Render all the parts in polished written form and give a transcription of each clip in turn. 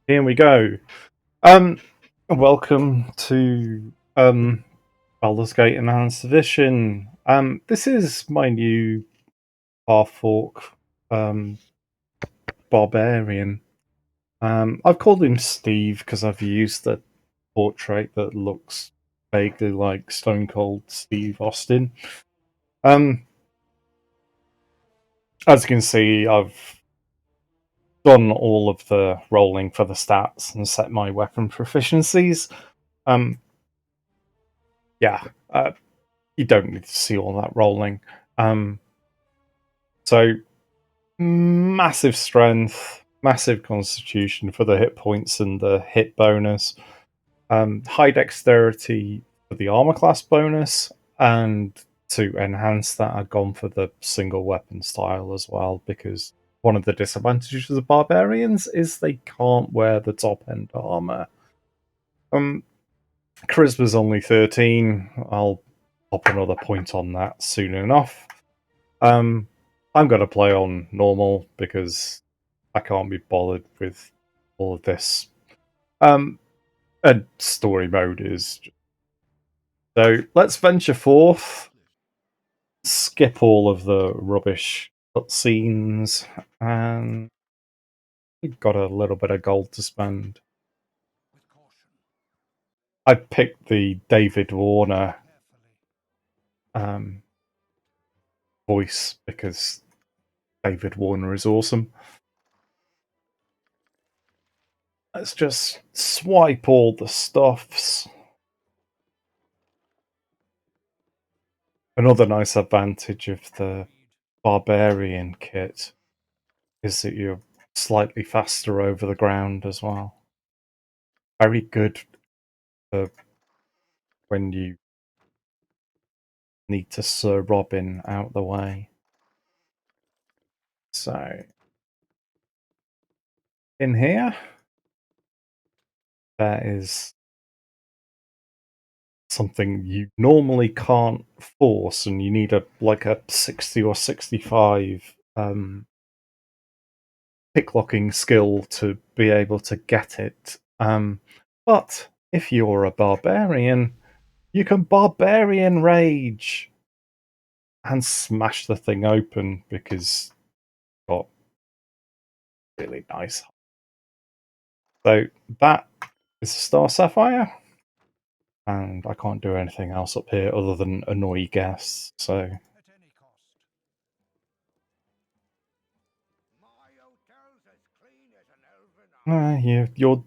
Here we go. Um, Welcome to Baldur's Gate Enhanced Edition. This is my new half orc um barbarian. I've called him Steve because I've used the portrait that looks vaguely like Stone Cold Steve Austin. Um, as you can see, I've done all of the rolling for the stats and set my weapon proficiencies. Um, yeah, you don't need to see all that rolling. Um, so massive strength, massive constitution for the hit points and the hit bonus. High dexterity for the armor class bonus, and to enhance that, I've gone for the single weapon style as well because one of the disadvantages of barbarians is they can't wear the top end armor. Um, Charisma's only 13. I'll pop another point on that soon enough. I'm going to play on normal because I can't be bothered with all of this. And story mode is. So let's venture forth, skip all of the rubbish cutscenes, and we've got a little bit of gold to spend. I picked the David Warner um, voice because David Warner is awesome. Let's just swipe all the stuffs. Another nice advantage of the Barbarian kit is that you're slightly faster over the ground as well. Very good for when you need to Sir Robin out the way. So, in here, there is something you normally can't force, and you need a 60 or 65 picklocking skill to be able to get it. But if you're a barbarian, you can barbarian rage and smash the thing open because it's got really nice. So that is a Star Sapphire, and I can't do anything else up here other than annoy guests. So you're.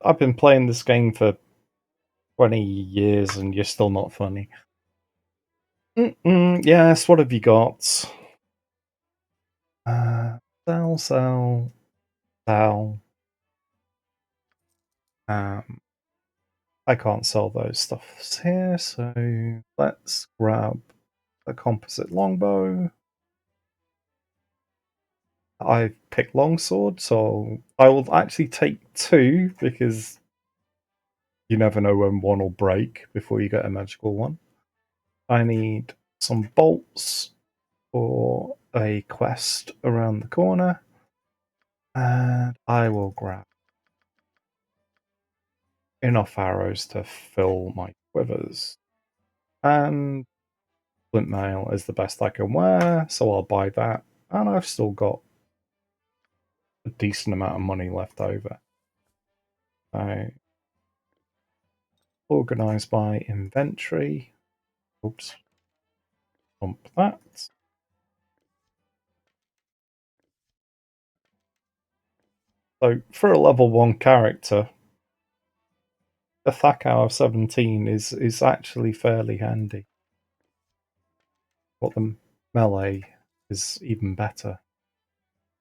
I've been playing this game for 20 years, and you're still not funny. Yes, what have you got? Sell, sell, sell. Um, I can't sell those stuffs here, so let's grab a composite longbow. I picked longsword, so I will actually take two because you never know when one will break before you get a magical one. I need some bolts for a quest around the corner, and I will grab enough arrows to fill my quivers. And flint mail is the best I can wear, so I'll buy that. And I've still got a decent amount of money left over. I organise by inventory. Oops. Pump that. So for a level 1 character, the Thakau of 17 is actually fairly handy. But the melee is even better.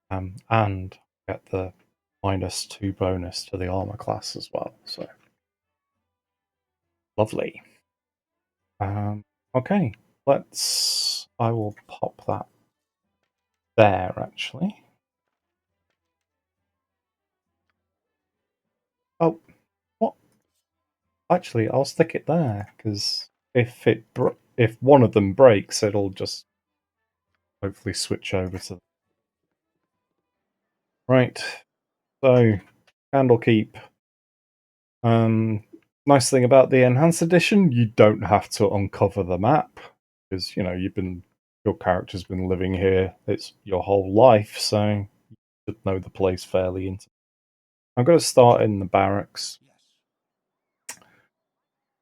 And get the -2 bonus to the armor class as well. So lovely. Okay, I will pop that there actually. Oh, what? Actually, I'll stick it there because if one of them breaks, it'll just hopefully switch over to right. So Candlekeep. Um, Nice thing about the enhanced edition, you don't have to uncover the map because your character's been living here. It's your whole life, so you should know the place fairly. I'm going to start in the barracks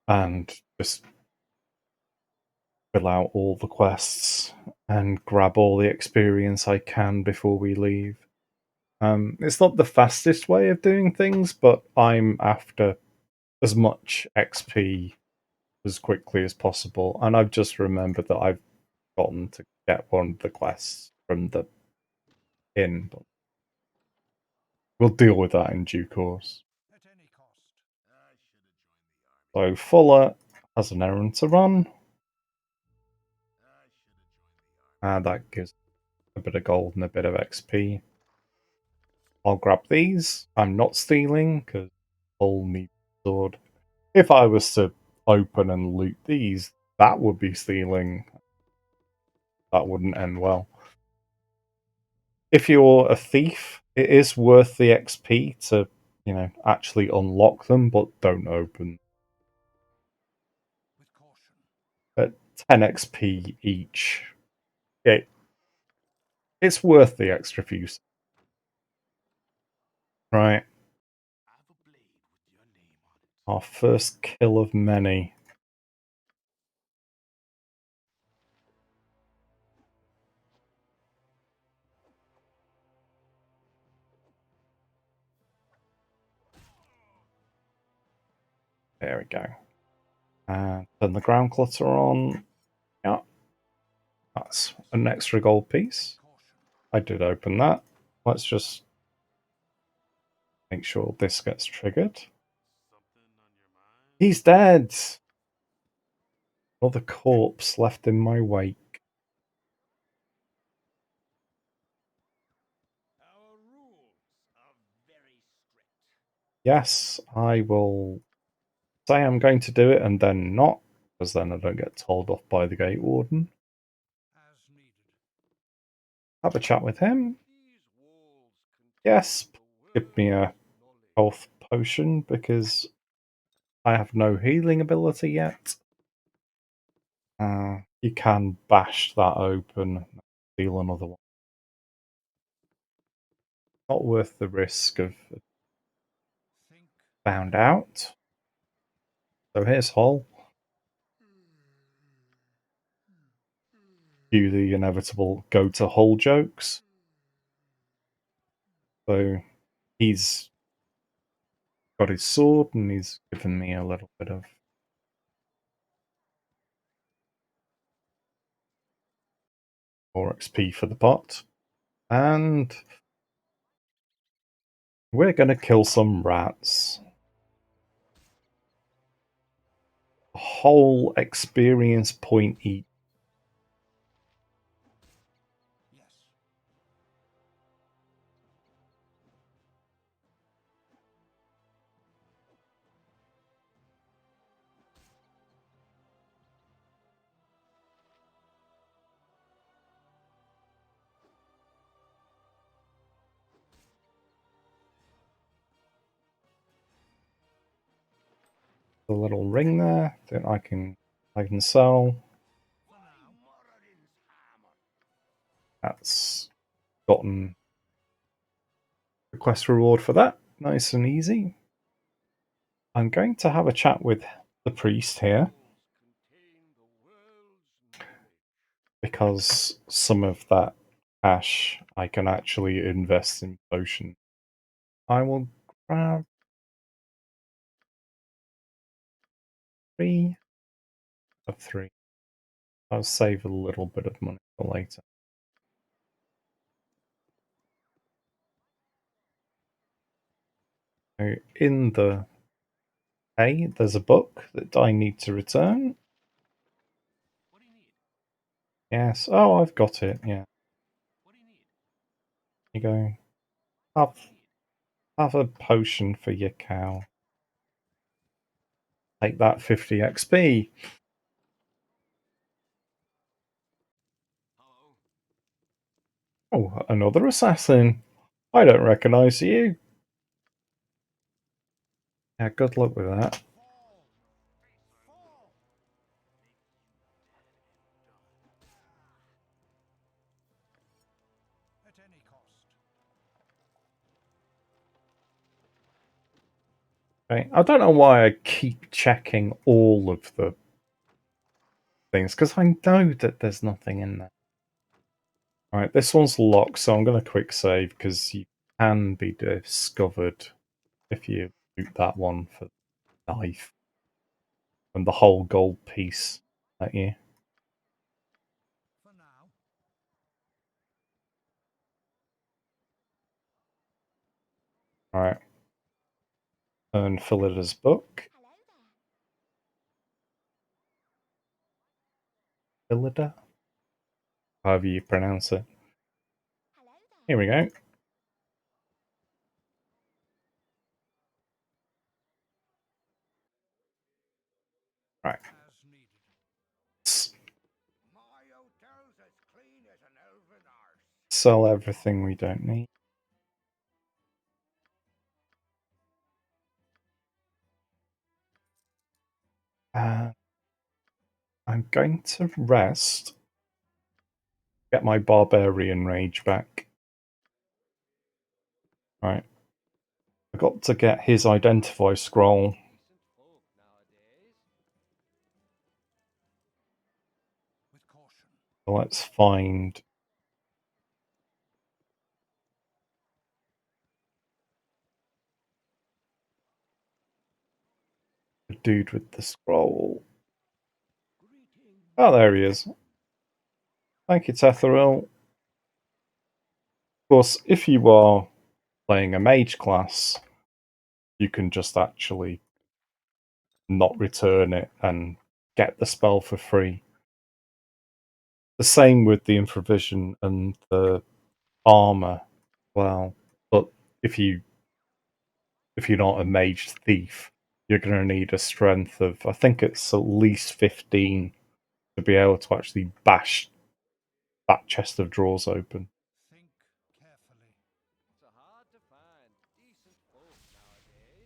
and just fill out all the quests and grab all the experience I can before we leave. It's not the fastest way of doing things, but I'm after as much XP as quickly as possible. And I've just remembered that I've gotten to get one of the quests from the inn. But we'll deal with that in due course. So Fuller has an errand to run. And that gives a bit of gold and a bit of XP. I'll grab these. I'm not stealing because I'll need sword. If I was to open and loot these, that would be stealing. That wouldn't end well. If you're a thief, it is worth the XP to, actually unlock them, but don't open. At 10 XP each, it's worth the extra few. Right. Our first kill of many. There we go. And turn the ground clutter on. Yeah. That's an extra gold piece. I did open that. Let's just make sure this gets triggered. He's dead! Another corpse left in my wake. Yes, I will say I'm going to do it and then not, because then I don't get told off by the gate warden. Have a chat with him. Yes, give me a health potion because I have no healing ability yet. You can bash that open and steal another one. Not worth the risk of found out. So here's Hall. Do the inevitable go to Hull jokes. So he's got his sword and he's given me a little bit of more XP for the pot. And we're going to kill some rats. A whole experience point each. The little ring there that I can sell. That's gotten the quest reward for that. Nice and easy. I'm going to have a chat with the priest here because some of that cash I can actually invest in potion. I will grab 3 of 3. I'll save a little bit of money for later. So in the A, there's a book that I need to return. Yes. Oh, I've got it. Yeah. You go. Have a potion for your cow. Take that 50 XP. Oh, another assassin. I don't recognize you. Yeah, good luck with that. Okay. I don't know why I keep checking all of the things, because I know that there's nothing in there. Alright, this one's locked, so I'm going to quick save, because you can be discovered if you loot that one for the knife and the whole gold piece at you. Alright. And Phileda's book. Philida? However you pronounce it. Here we go. Right. Sell everything we don't need. I'm going to rest. Get my Barbarian rage back. Right. I got to get his identify scroll. So let's find the dude with the scroll. Oh, there he is. Thank you, Tetheril. Of course, if you are playing a mage class, you can just actually not return it and get the spell for free. The same with the infravision and the armor. Well, but if you if you're not a mage thief, you're going to need a strength of, I think it's at least 15 to be able to actually bash that chest of drawers open.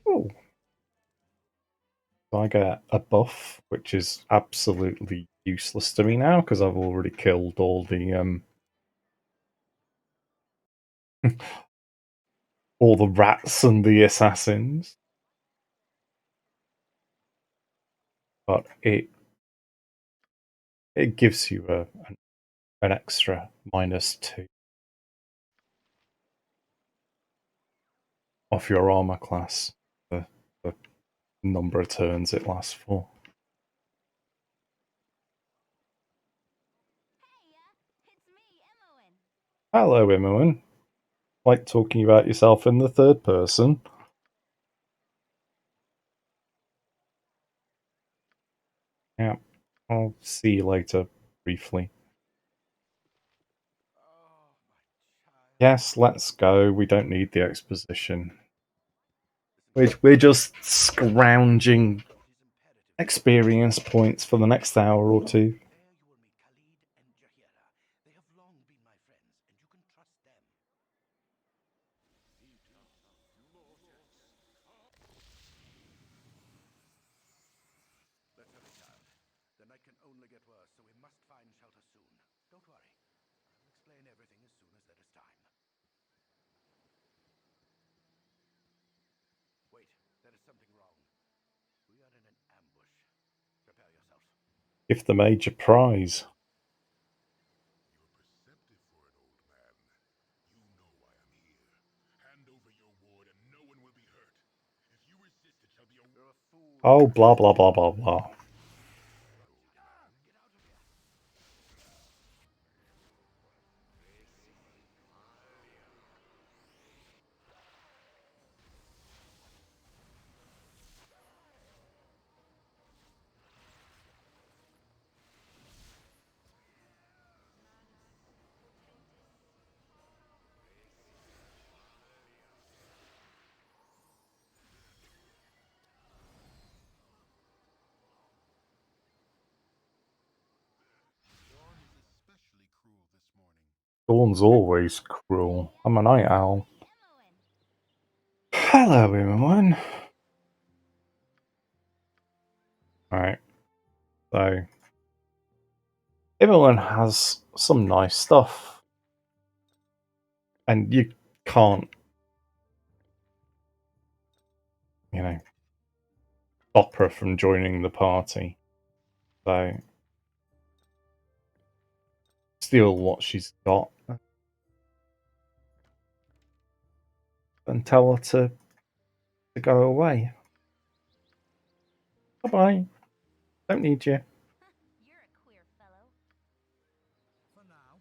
Oh, I get a buff, which is absolutely useless to me now because I've already killed all the rats and the assassins. But it gives you an extra -2 off your armor class. The number of turns it lasts for. Hello, Imoen. Like talking about yourself in the third person. Yeah, I'll see you later, briefly. Yes, let's go. We don't need the exposition. We're just scrounging experience points for the next hour or two. If the major prize. Oh, blah blah blah blah blah. Dawn's always cruel. I'm a night owl. Hello, everyone. Right. So everyone has some nice stuff, and you can't, you know, stop her from joining the party. So steal what she's got and tell her to go away. Bye bye. Don't need you. You're a queer fellow. For now.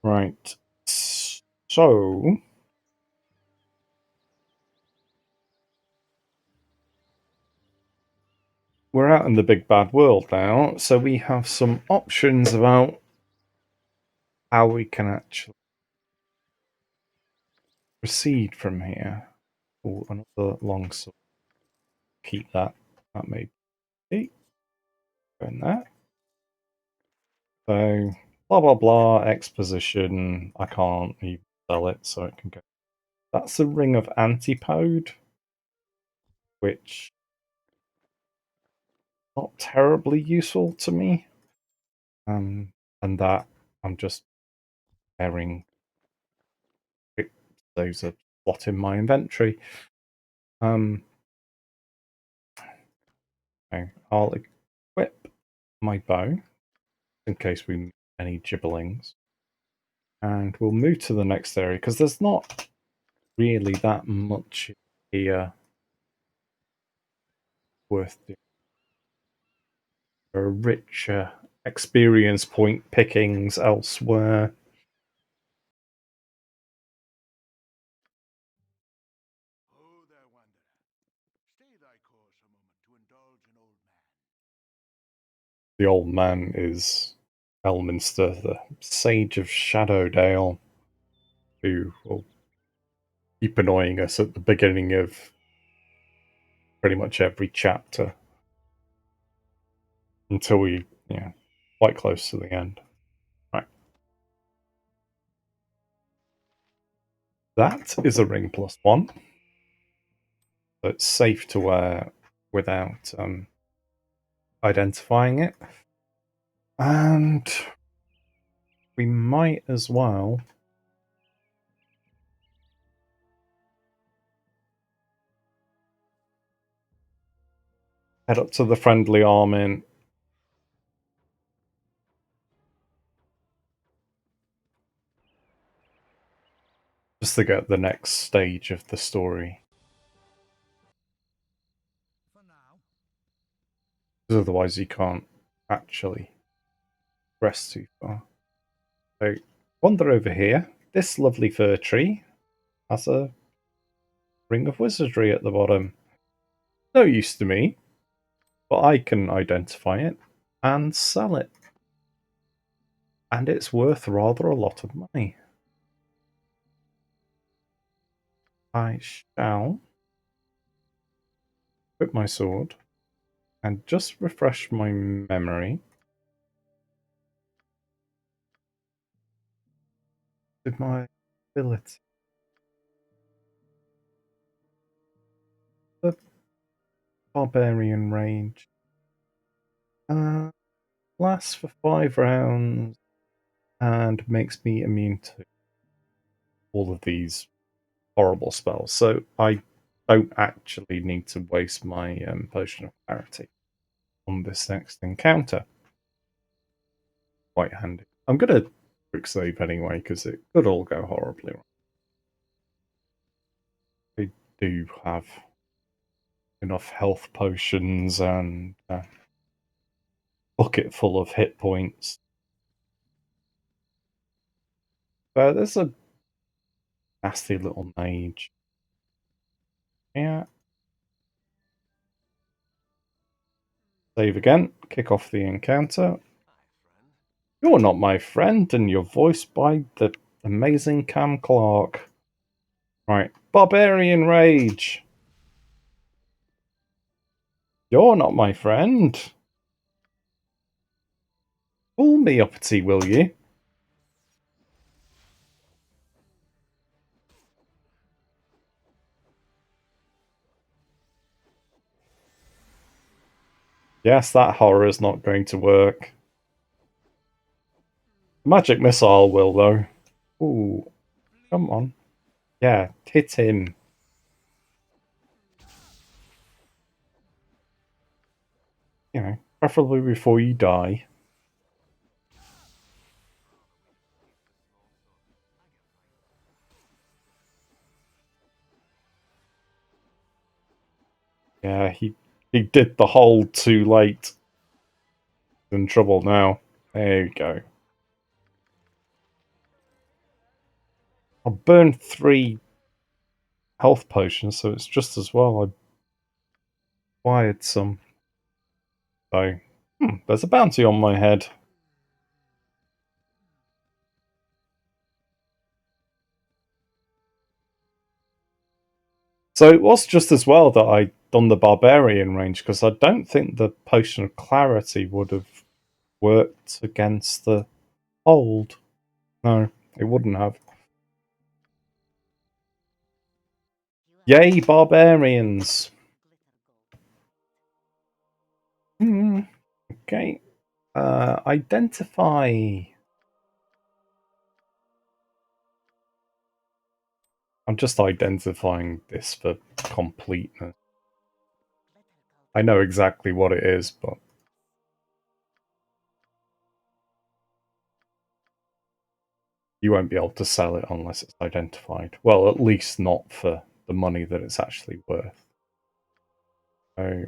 Right. So we're out in the big bad world now, so we have some options about how we can actually proceed from here. Oh, another long sword. Keep that. That may be. Going there. So, blah blah blah, exposition. I can't even sell it, so it can go. That's a ring of antipode, which not terribly useful to me. And that I'm just wearing it. Those a slot in my inventory. Okay, I'll equip my bow in case we meet any gibberlings. And we'll move to the next area because there's not really that much here worth doing. There are richer experience point pickings elsewhere. Ho there, wanderer. Stay thy course a moment to indulge an old man. The old man is Elminster, the Sage of Shadowdale, who will keep annoying us at the beginning of pretty much every chapter until we, quite close to the end. Right. That is a ring plus one. So it's safe to wear without identifying it. And we might as well head up to the friendly army just to get the next stage of the story. For now. Because otherwise you can't actually press too far. So wander over here. This lovely fir tree has a ring of wizardry at the bottom. No use to me, but I can identify it and sell it. And it's worth rather a lot of money. I shall equip my sword and just refresh my memory. With my ability. The Barbarian range. Lasts for 5 rounds and makes me immune to all of these horrible spells. So I don't actually need to waste my potion of clarity on this next encounter. Quite handy. I'm gonna quick save anyway because it could all go horribly wrong. I do have enough health potions and a bucket full of hit points. There's a nasty little mage. Yeah. Save again. Kick off the encounter. You're not my friend, and you're voiced by the amazing Cam Clark. Right. Barbarian Rage. You're not my friend. Fool me uppity, will you? Yes, that horror is not going to work. Magic missile will, though. Ooh, come on. Yeah, hit him. You know, preferably before you die. Yeah, he did the whole too late. He's in trouble now. There you go. I'll burn 3 health potions, so it's just as well I wired some. So, there's a bounty on my head. So it was just as well that I'd done the Barbarian range, because I don't think the Potion of Clarity would have worked against the hold. No, it wouldn't have. Yay, Barbarians! Okay. Identify. I'm just identifying this for completeness. I know exactly what it is, but you won't be able to sell it unless it's identified. Well, at least not for the money that it's actually worth. So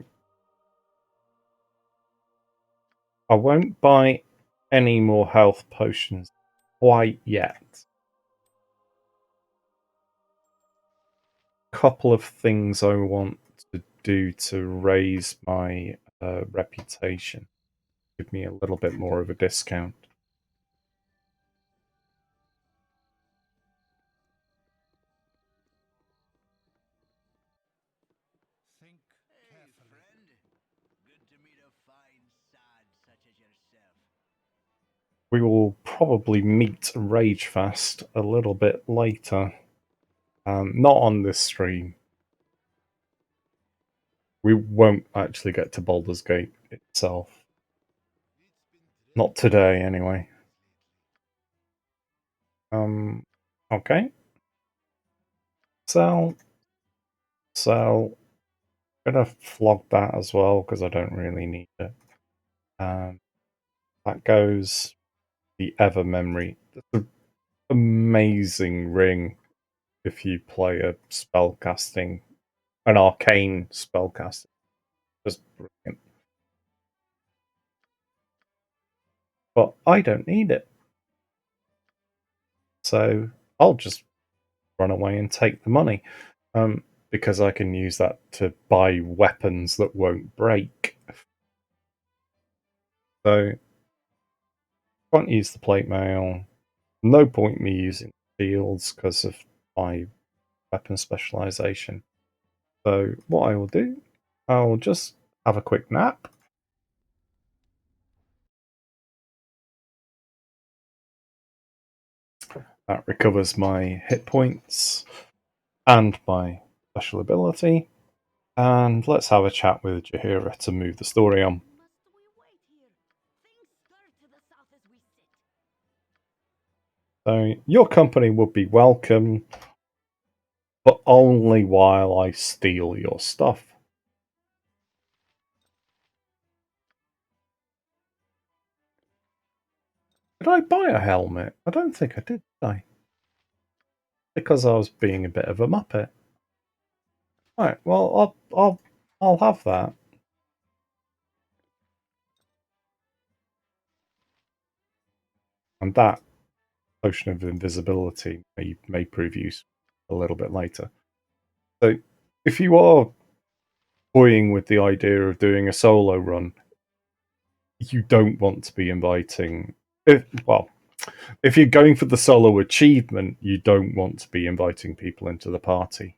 I won't buy any more health potions quite yet. Couple of things I want to do to raise my reputation. Give me a little bit more of a discount. Think carefully. Friend. Good to meet a fine sod such as yourself. We will probably meet Ragefast a little bit later. Not on this stream. We won't actually get to Baldur's Gate itself. Not today, anyway. Okay. Sell. Gonna flog that as well, because I don't really need it. That goes the Ever Memory. That's an amazing ring if you play a spellcasting, an arcane spellcasting. Just brilliant. But I don't need it. So I'll just run away and take the money. Because I can use that to buy weapons that won't break. So can't use the plate mail. No point me using shields because of my weapon specialization. So what I will do, I'll just have a quick nap. That recovers my hit points and my special ability. And let's have a chat with Jaheira to move the story on. Must we wait here? Things stir to the south as we sit. So your company would be welcome, but only while I steal your stuff. Did I buy a helmet? I don't think I did I? Because I was being a bit of a muppet. Right, well, I'll have that. And that potion of invisibility may prove useful a little bit later. So, if you are toying with the idea of doing a solo run, you don't want to be inviting. If you're going for the solo achievement, you don't want to be inviting people into the party.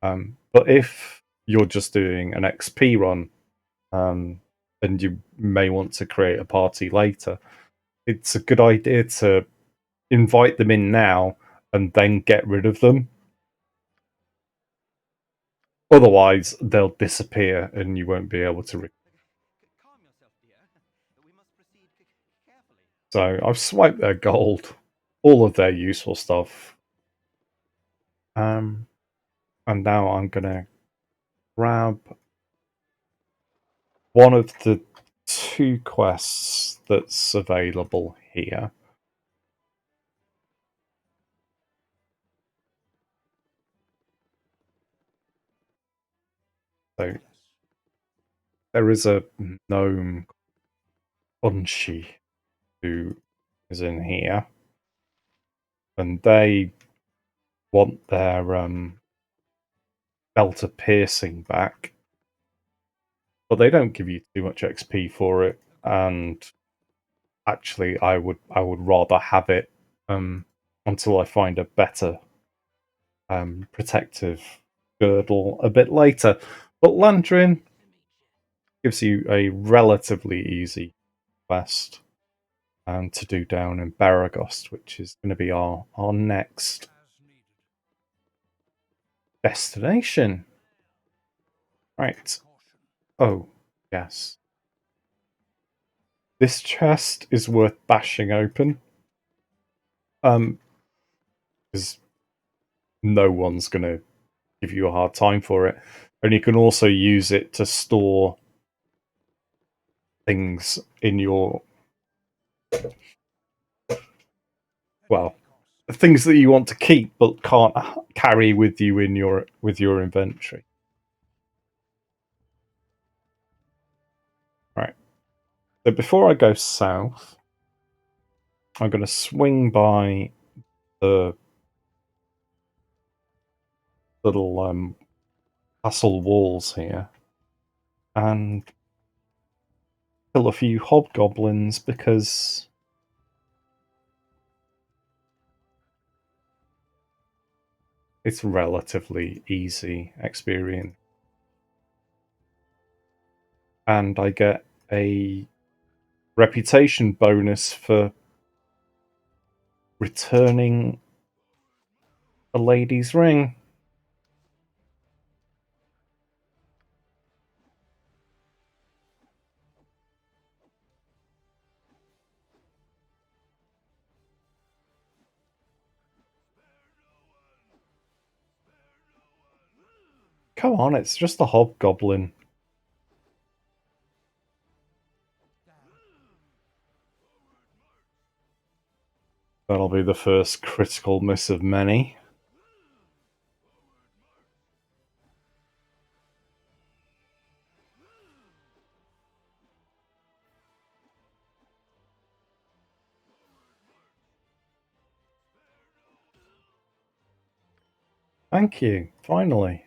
But if you're just doing an XP run, and you may want to create a party later, it's a good idea to invite them in now and then get rid of them. Otherwise, they'll disappear and you won't be able to. So I've swiped their gold, all of their useful stuff. And now I'm gonna grab one of the 2 quests that's available here. So there is a gnome, Unshi, who is in here, and they want their belt of piercing back, but they don't give you too much XP for it. And actually, I would rather have it until I find a better protective girdle a bit later. But Landrin gives you a relatively easy quest to do down in Baragost, which is going to be our next destination. Right. Oh, yes. This chest is worth bashing open. Because no one's going to give you a hard time for it. And you can also use it to store things in your, well, things that you want to keep but can't carry with you in your inventory. Right. So before I go south, I'm going to swing by the little castle walls here and kill a few hobgoblins because it's relatively easy experience. And I get a reputation bonus for returning a lady's ring. Come on, it's just a hobgoblin. That'll be the first critical miss of many. Thank you, finally.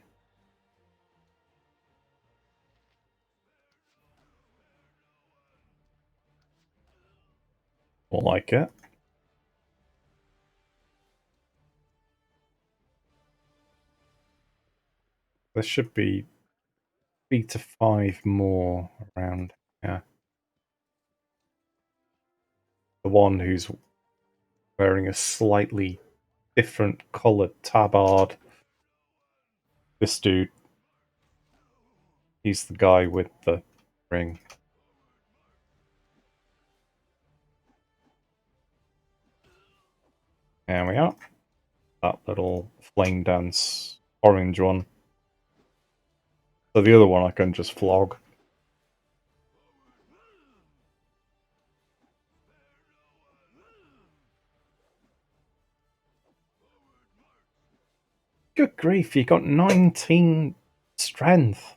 More like it. There should be 3 to 5 more around here. The one who's wearing a slightly different coloured tabard. This dude. He's the guy with the ring. There we are. That little flame dance orange one. So the other one I can just flog. Good grief, you got 19 strength.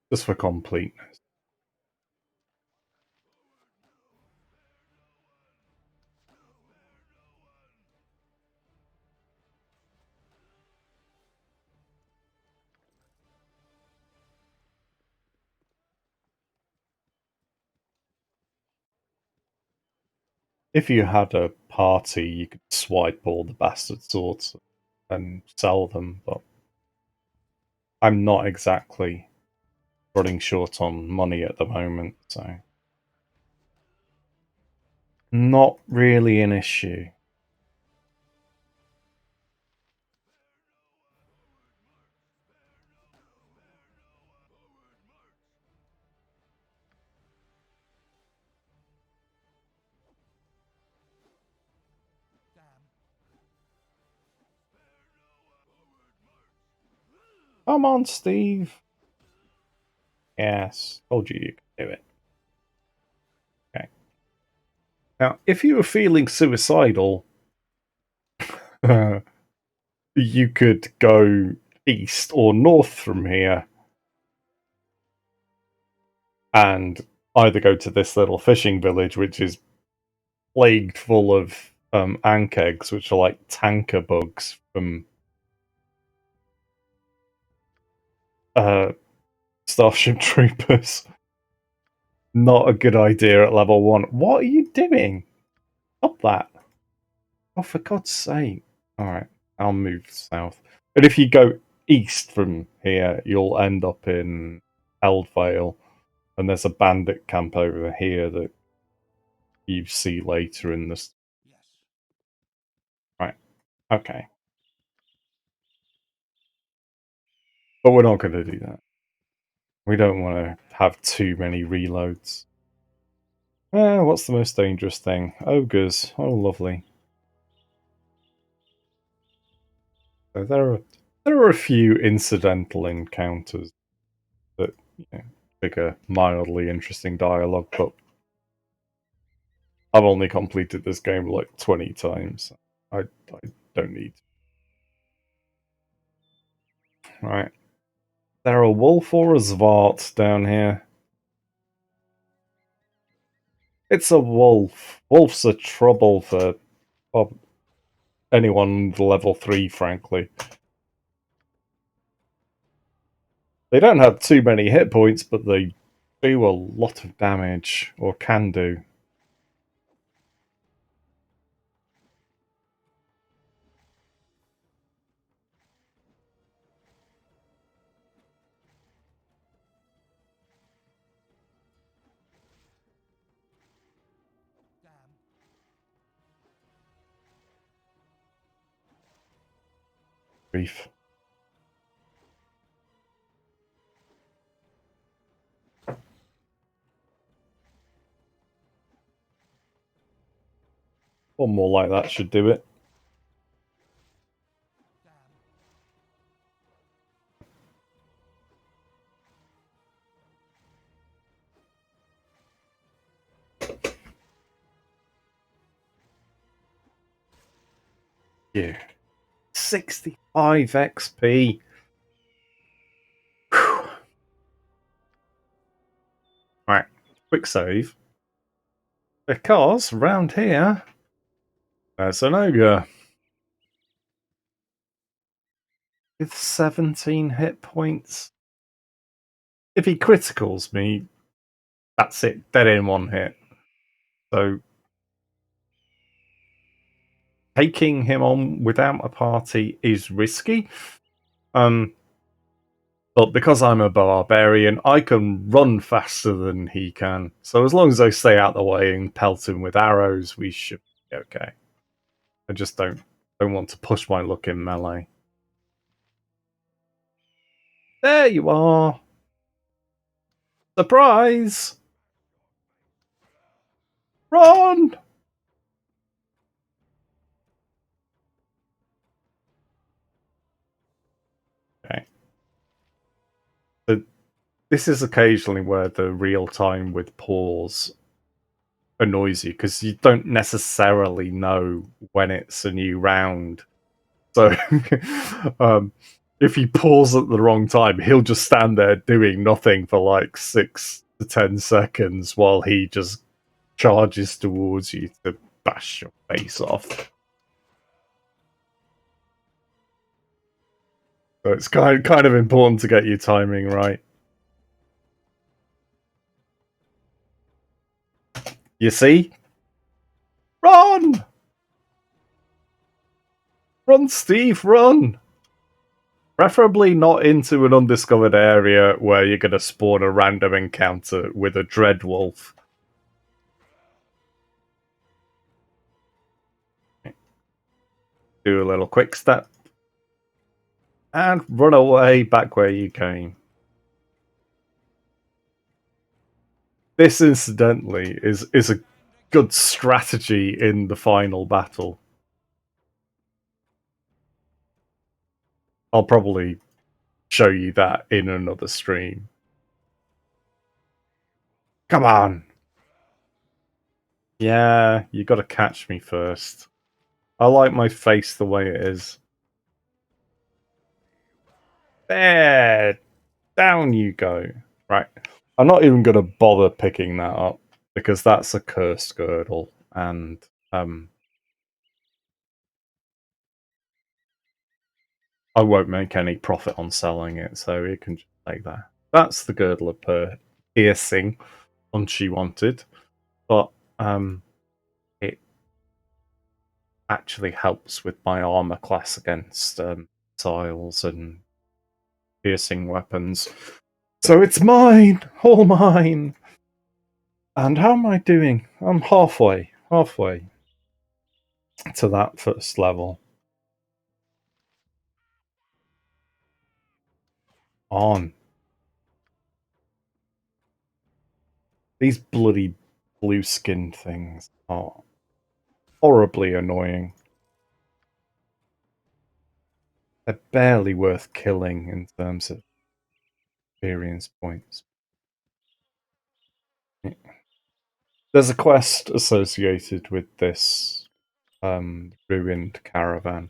Just for completeness. If you had a party, you could swipe all the bastard swords and sell them, but I'm not exactly running short on money at the moment, so not really an issue. Come on, Steve. Yes, told you could do it. Okay. Now, if you were feeling suicidal, you could go east or north from here and either go to this little fishing village, which is plagued full of ank eggs, which are like tanker bugs from Starship Troopers. Not a good idea at level 1. What are you doing? Stop that. Oh, for God's sake. Alright, I'll move south. But if you go east from here, you'll end up in Eldvale, and there's a bandit camp over here that you see later in this. Yes. Right, okay. But we're not going to do that. We don't want to have too many reloads. What's the most dangerous thing? Ogres. Oh, lovely. So there are a few incidental encounters that trigger mildly interesting dialogue, but I've only completed this game like 20 times. I don't need to. Right. There a wolf or a Zvart down here? It's a wolf. Wolves are trouble for anyone level 3, frankly. They don't have too many hit points, but they do a lot of damage, or can do. Damn. Grief. One more like that should do it. Yeah. 65 XP. Whew. Right, quick save. Because round here, there's an ogre with 17 hit points. If he criticals me, that's it, dead in one hit. So taking him on without a party is risky. But because I'm a barbarian, I can run faster than he can. So as long as I stay out the way and pelt him with arrows, we should be okay. I just don't want to push my luck in melee. There you are! Surprise! Run! Okay. So this is occasionally where the real time with pause annoys you, because you don't necessarily know when it's a new round. So if you pause at the wrong time, he'll just stand there doing nothing for like 6 to 10 seconds while he just charges towards you to bash your face off. So it's kind of important to get your timing right. You see? Run! Run, Steve, run! Preferably not into an undiscovered area where you're going to spawn a random encounter with a dreadwolf. Do a little quick step. And run away back where you came. This, incidentally, is a good strategy in the final battle. I'll probably show you that in another stream. Come on! Yeah, you gotta catch me first. I like my face the way it is. There! Down you go. Right. I'm not even gonna bother picking that up, because that's a cursed girdle, and I won't make any profit on selling it, so you can just take that. That's the girdle of piercing, one she wanted, but it actually helps with my armor class against missiles and piercing weapons. So it's mine! All mine! And how am I doing? I'm halfway to that first level. On. These bloody blue skinned things are horribly annoying. They're barely worth killing in terms of experience points. There's a quest associated with this ruined caravan,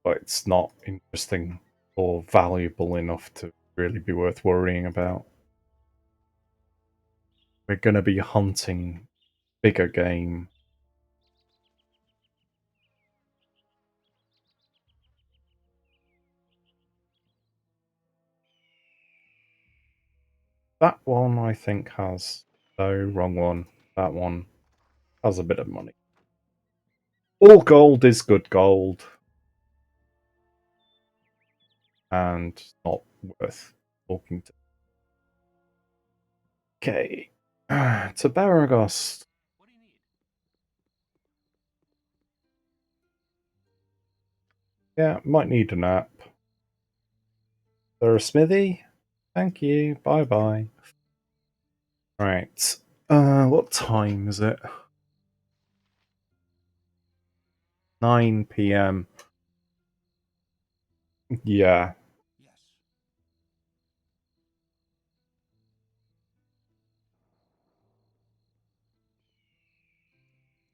but it's not interesting or valuable enough to really be worth worrying about. We're going to be hunting bigger game. That one, I think, has... No, wrong one. That one has a bit of money. All gold is good gold. And not worth talking to. Okay. To Baragos. What do you need? Yeah, might need a nap. There a smithy? Thank you. Bye bye. Right. What time is it? 9 p.m. Yeah. Yes.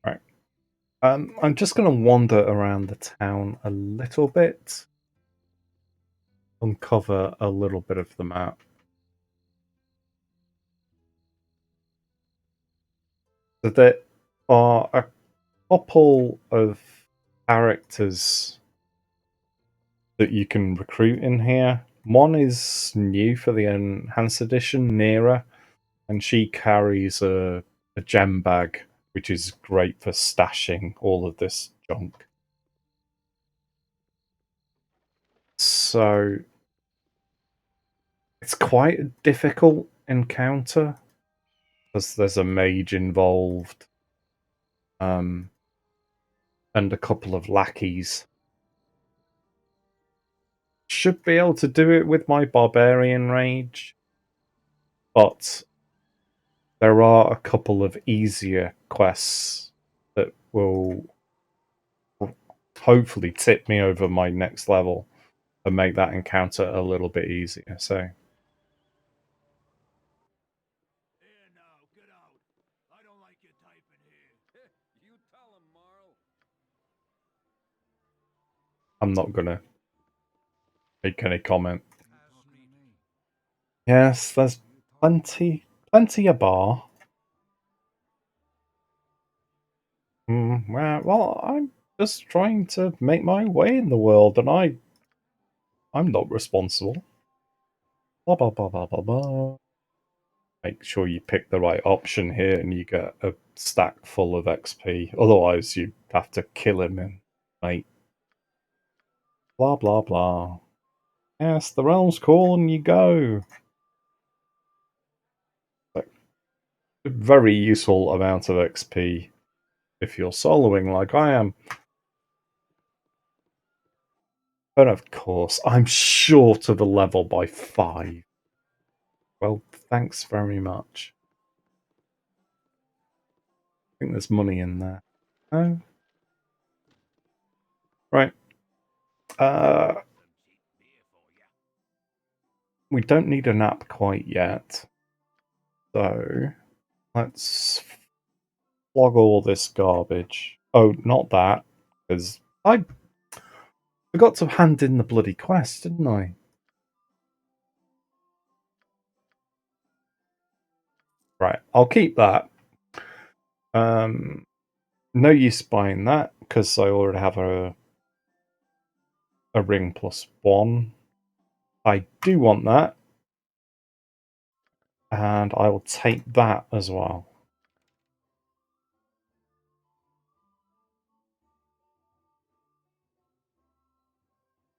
Right. I'm just gonna wander around the town a little bit. Uncover a little bit of the map. So there are a couple of characters that you can recruit in here. One is new for the Enhanced Edition, Nera, and she carries a gem bag, which is great for stashing all of this junk. So it's quite a difficult encounter because there's a mage involved, and a couple of lackeys. Should be able to do it with my Barbarian rage, but there are a couple of easier quests that will hopefully tip me over my next level and make that encounter a little bit easier. So Here now, get out. I don't like you typing here. You tell him, Marl. I'm not gonna make any comment. Ask me. Yes, there's plenty a bar. Well, I'm just trying to make my way in the world, and I'm not responsible. Blah blah blah blah blah blah. Make sure you pick the right option here, and you get a stack full of XP. Otherwise, you have to kill him and mate. Blah blah blah. Yes, the realm's calling you. Go. Like, a very useful amount of XP if you're soloing like I am. But of course, I'm short of a level by 5. Well, thanks very much. I think there's money in there. Oh. Right. Uh, we don't need a nap quite yet. So let's flog all this garbage. Oh, not that, because I forgot to hand in the bloody quest, didn't I? Right, I'll keep that. No use buying that because I already have a ring plus one. I do want that, and I will take that as well.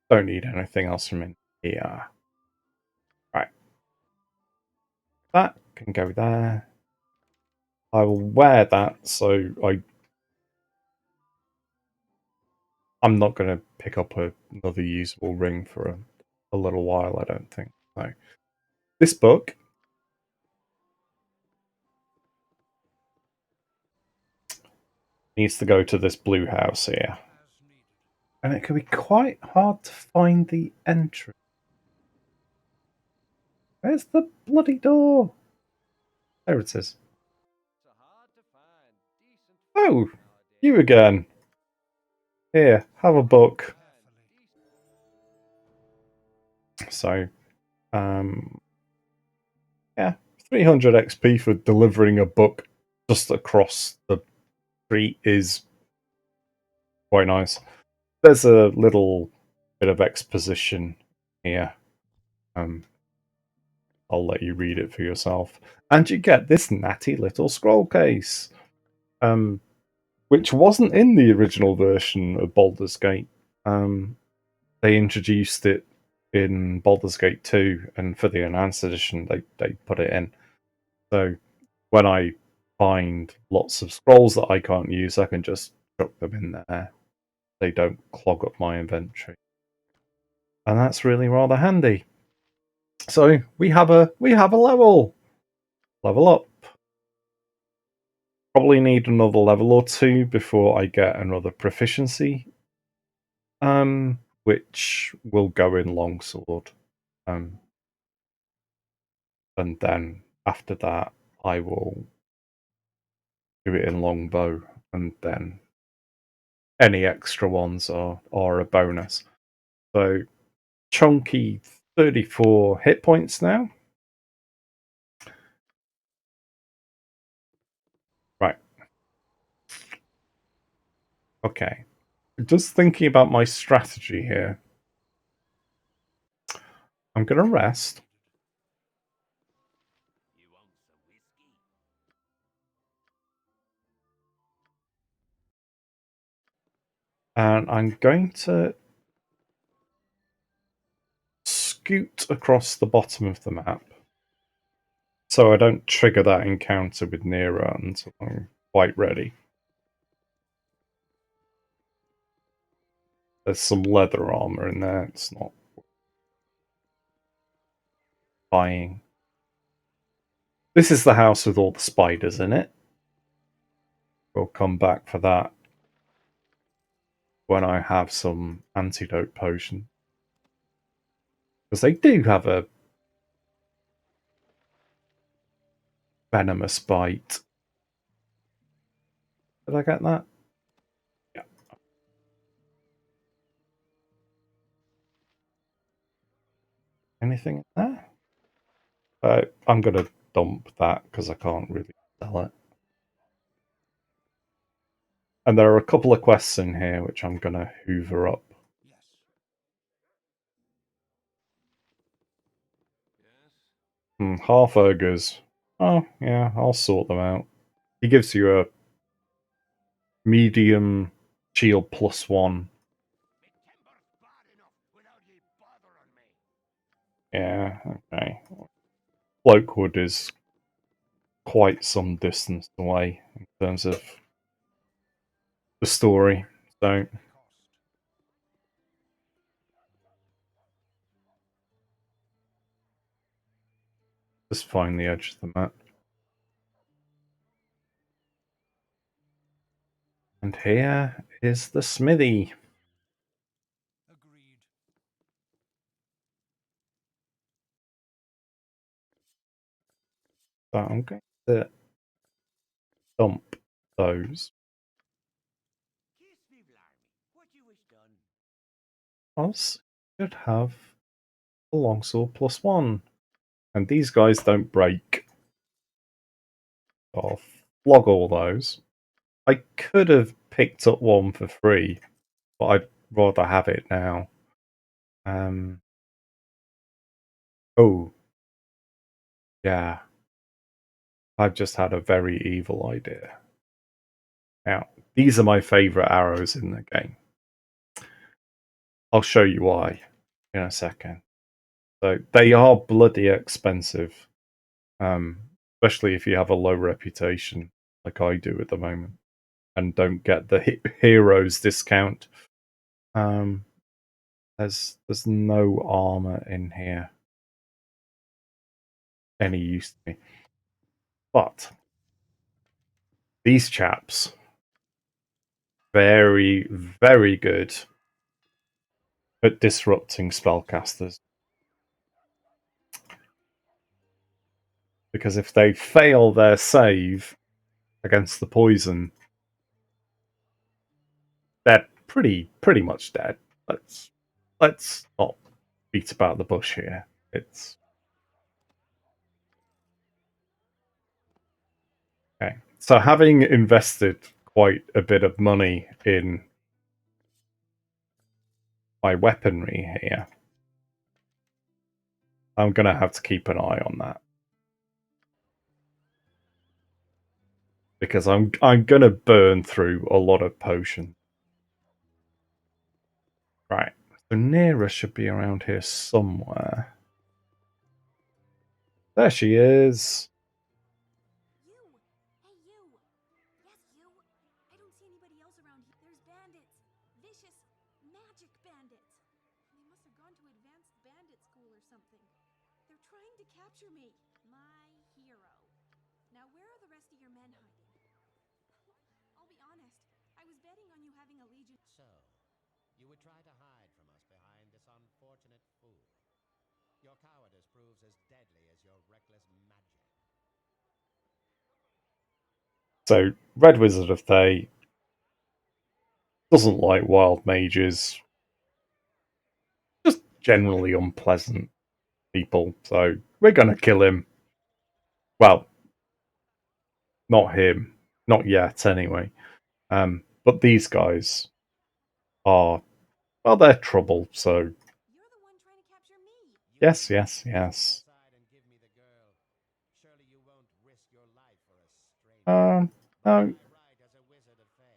Don't need anything else from in here. Right, that can go there. I will wear that, so I'm not going to pick up another usable ring for a little while, I don't think. So, this book needs to go to this blue house here. And it can be quite hard to find the entrance. Where's the bloody door? There it is. Oh, you again. Here, have a book. So, yeah, 300 XP for delivering a book just across the street is quite nice. There's a little bit of exposition here. I'll let you read it for yourself. And you get this natty little scroll case, which wasn't in the original version of Baldur's Gate. They introduced it in Baldur's Gate 2, and for the enhanced edition, they put it in. So when I find lots of scrolls that I can't use, I can just chuck them in there. They don't clog up my inventory, and that's really rather handy. So we have a level up. Probably need another level or two before I get another proficiency, which will go in longsword. And then after that, I will do it in longbow, and then any extra ones are a bonus. So chunky 34 hit points now. Right. Okay. Just thinking about my strategy here. I'm going to rest. And I'm going to scoot across the bottom of the map so I don't trigger that encounter with Nero until I'm quite ready. There's some leather armor in there. It's not buying. This is the house with all the spiders in it. We'll come back for that when I have some antidote potion. Because they do have a venomous bite. Did I get that? Yeah. Anything in there? I'm going to dump that because I can't really sell it. And there are a couple of quests in here which I'm going to hoover up. Half ogres. Oh, yeah, I'll sort them out. He gives you a medium shield +1. Yeah, okay. Cloakwood is quite some distance away in terms of the story, so just find the edge of the map. And here is the smithy. So I'm going to dump those. Kiss me, blarmy. What you wish done? Us should have a longsword +1. And these guys don't break. I'll flog all those. I could have picked up one for free, but I'd rather have it now. Oh, yeah. I've just had a very evil idea. Now, these are my favourite arrows in the game. I'll show you why in a second. So they are bloody expensive, especially if you have a low reputation like I do at the moment and don't get the heroes discount. There's no armor in here any use to me. But these chaps, very, very good at disrupting spellcasters. Because if they fail their save against the poison, they're pretty much dead. Let's not beat about the bush here. It's okay. So having invested quite a bit of money in my weaponry here, I'm gonna have to keep an eye on that. Because I'm gonna burn through a lot of potion. Right. So Nera should be around here somewhere. There she is. You! Hey, you! Yes, you! I don't see anybody else around here. There's bandits. Vicious, magic bandits. They must have gone to advanced bandit school or something. They're trying to capture me. My hero. Now, where are the rest of your men hiding? I'll be honest. I was betting on you having a legion. So, you would try to hide from us behind this unfortunate fool. Your cowardice proves as deadly as your reckless magic. So Red Wizard of Thay doesn't like wild mages. Just generally unpleasant people. So we're gonna kill him. Well, not him. Not yet, anyway. But these guys are, well, they're trouble, so You're the one trying to capture me. yes. Aside and give me the girl. Surely you won't risk your life for a stranger. No, By right as a wizard of Thay.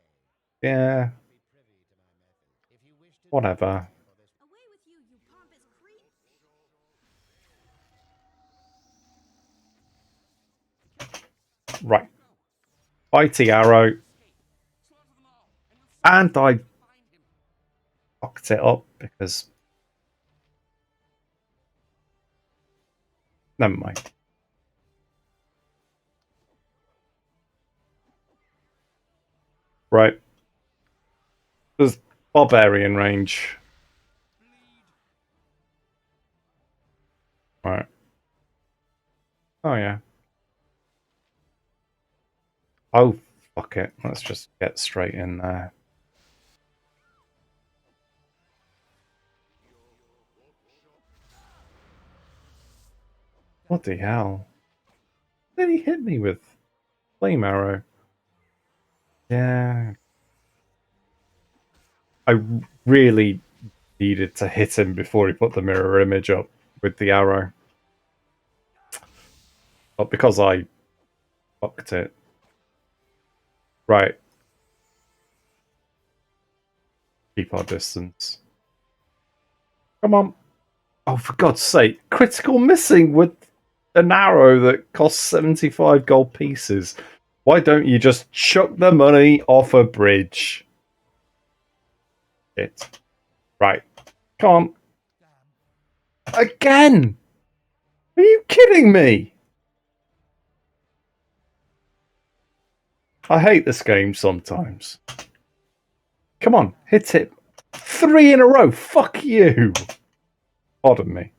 yeah, Not be privy to my methods. If you wish to whatever. for this Away with you, you pompous creep! Right. Bitey arrow. And I fucked it up because... Never mind. Right. There's Barbarian range. Right. Oh, yeah. Oh, fuck it. Let's just get straight in there. Bloody hell. Did he hit me with flame arrow? Yeah. I really needed to hit him before he put the mirror image up with the arrow. But because I fucked it. Right. Keep our distance. Come on. Oh, for God's sake. Critical missing with an arrow that costs 75 gold pieces. Why don't you just chuck the money off a bridge? It. Right. Come on. Again! Are you kidding me? I hate this game sometimes. Come on, hit it. 3 in a row. Fuck you. Pardon me.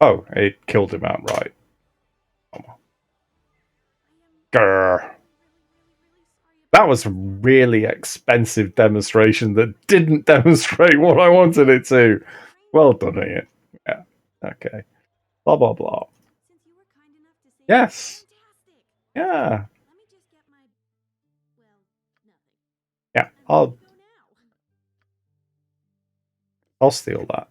Oh, it killed him outright. Grr. That was a really expensive demonstration that didn't demonstrate what I wanted it to. Well done, Ian. Yeah. Okay. Blah blah blah. Since you were kind enough to say Yes. fantastic. Yeah. Let me just get my nothing. Yeah. And where do you go now? I'll steal that.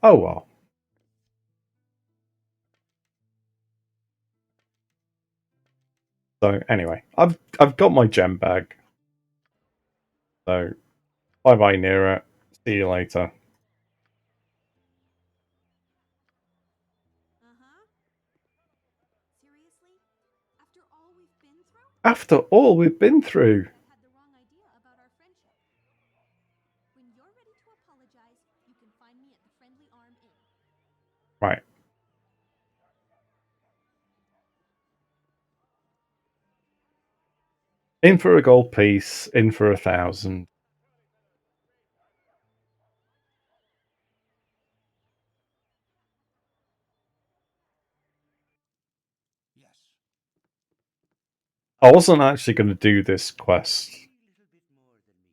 Oh well. So anyway, I've got my gem bag. So bye bye, Nira. See you later. Seriously? After all we've been through? After all we've been through. I had the wrong idea about our friendship. When you're ready to apologize, you can find me at the Friendly Arm Inn. Right. In for a gold piece, in for 1,000. Yes. I wasn't actually going to do this quest A little bit more than me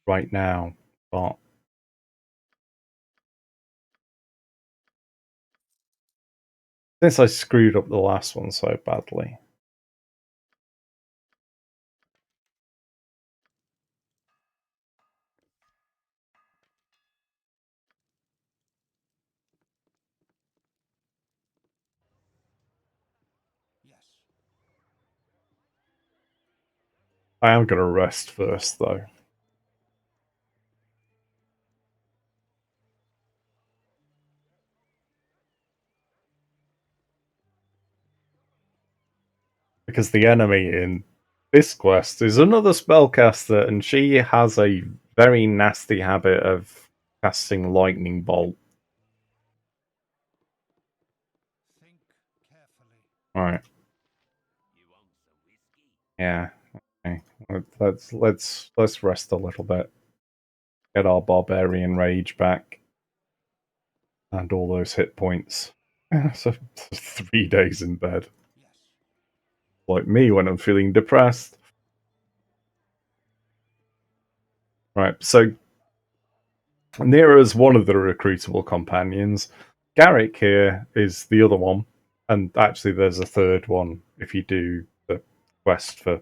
competition. right now, but since I screwed up the last one so badly. Yes. I am going to rest first, though. Because the enemy in this quest is another spellcaster, and she has a very nasty habit of casting lightning bolt. Think carefully. Alright. You want some whiskey? Yeah. Okay. Let's rest a little bit. Get our barbarian rage back. And all those hit points. So 3 days in bed. Yes. Like me when I'm feeling depressed. Right, so Nira is one of the recruitable companions. Garrick here is the other one. And actually there's a third one if you do the quest for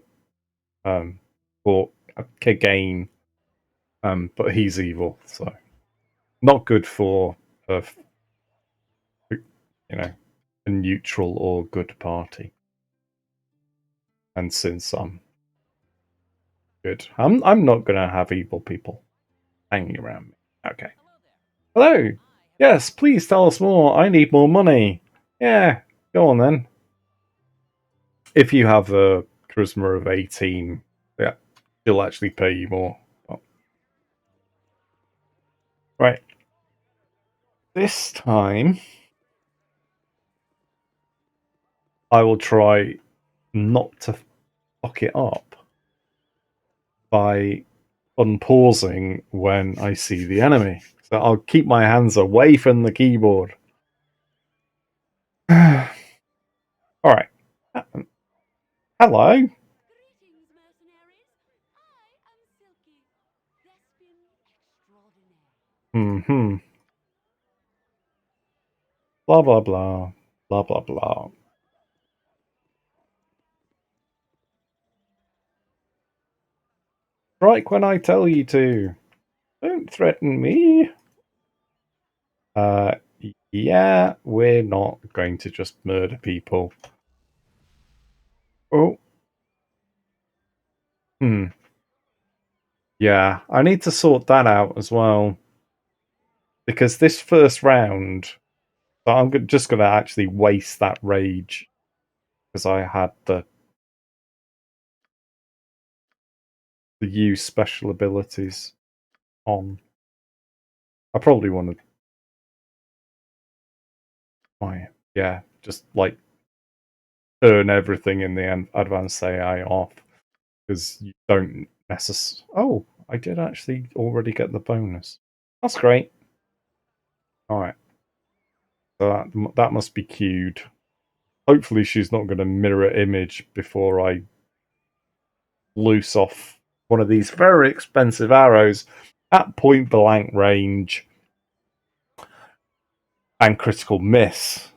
Kagain. But he's evil, so not good for a neutral or good party. And since I'm good, I'm not gonna have evil people hanging around me. Okay. Hello. Yes, please tell us more. I need more money. Yeah, go on then. If you have a charisma of 18, yeah, she'll actually pay you more. Oh. Right. This time, I will try not to fuck it up by unpausing when I see the enemy. So I'll keep my hands away from the keyboard. Alright. Hello. Greetings, mercenaries. I am Silky, Thespian extraordinaire. Hmm. Blah blah blah. Blah blah blah. Strike when I tell you to. Don't threaten me. Uh, yeah, we're not going to just murder people. Oh. Hmm. Yeah, I need to sort that out as well. Because this first round, so I'm just going to actually waste that rage. Because I had the use special abilities on. I probably want to. Yeah, just like turn everything in the advanced AI off. because you don't necessarily. Oh, I did actually already get the bonus. That's great. All right, so that must be queued. Hopefully, she's not going to mirror image before I loose off one of these very expensive arrows at point blank range and critical miss.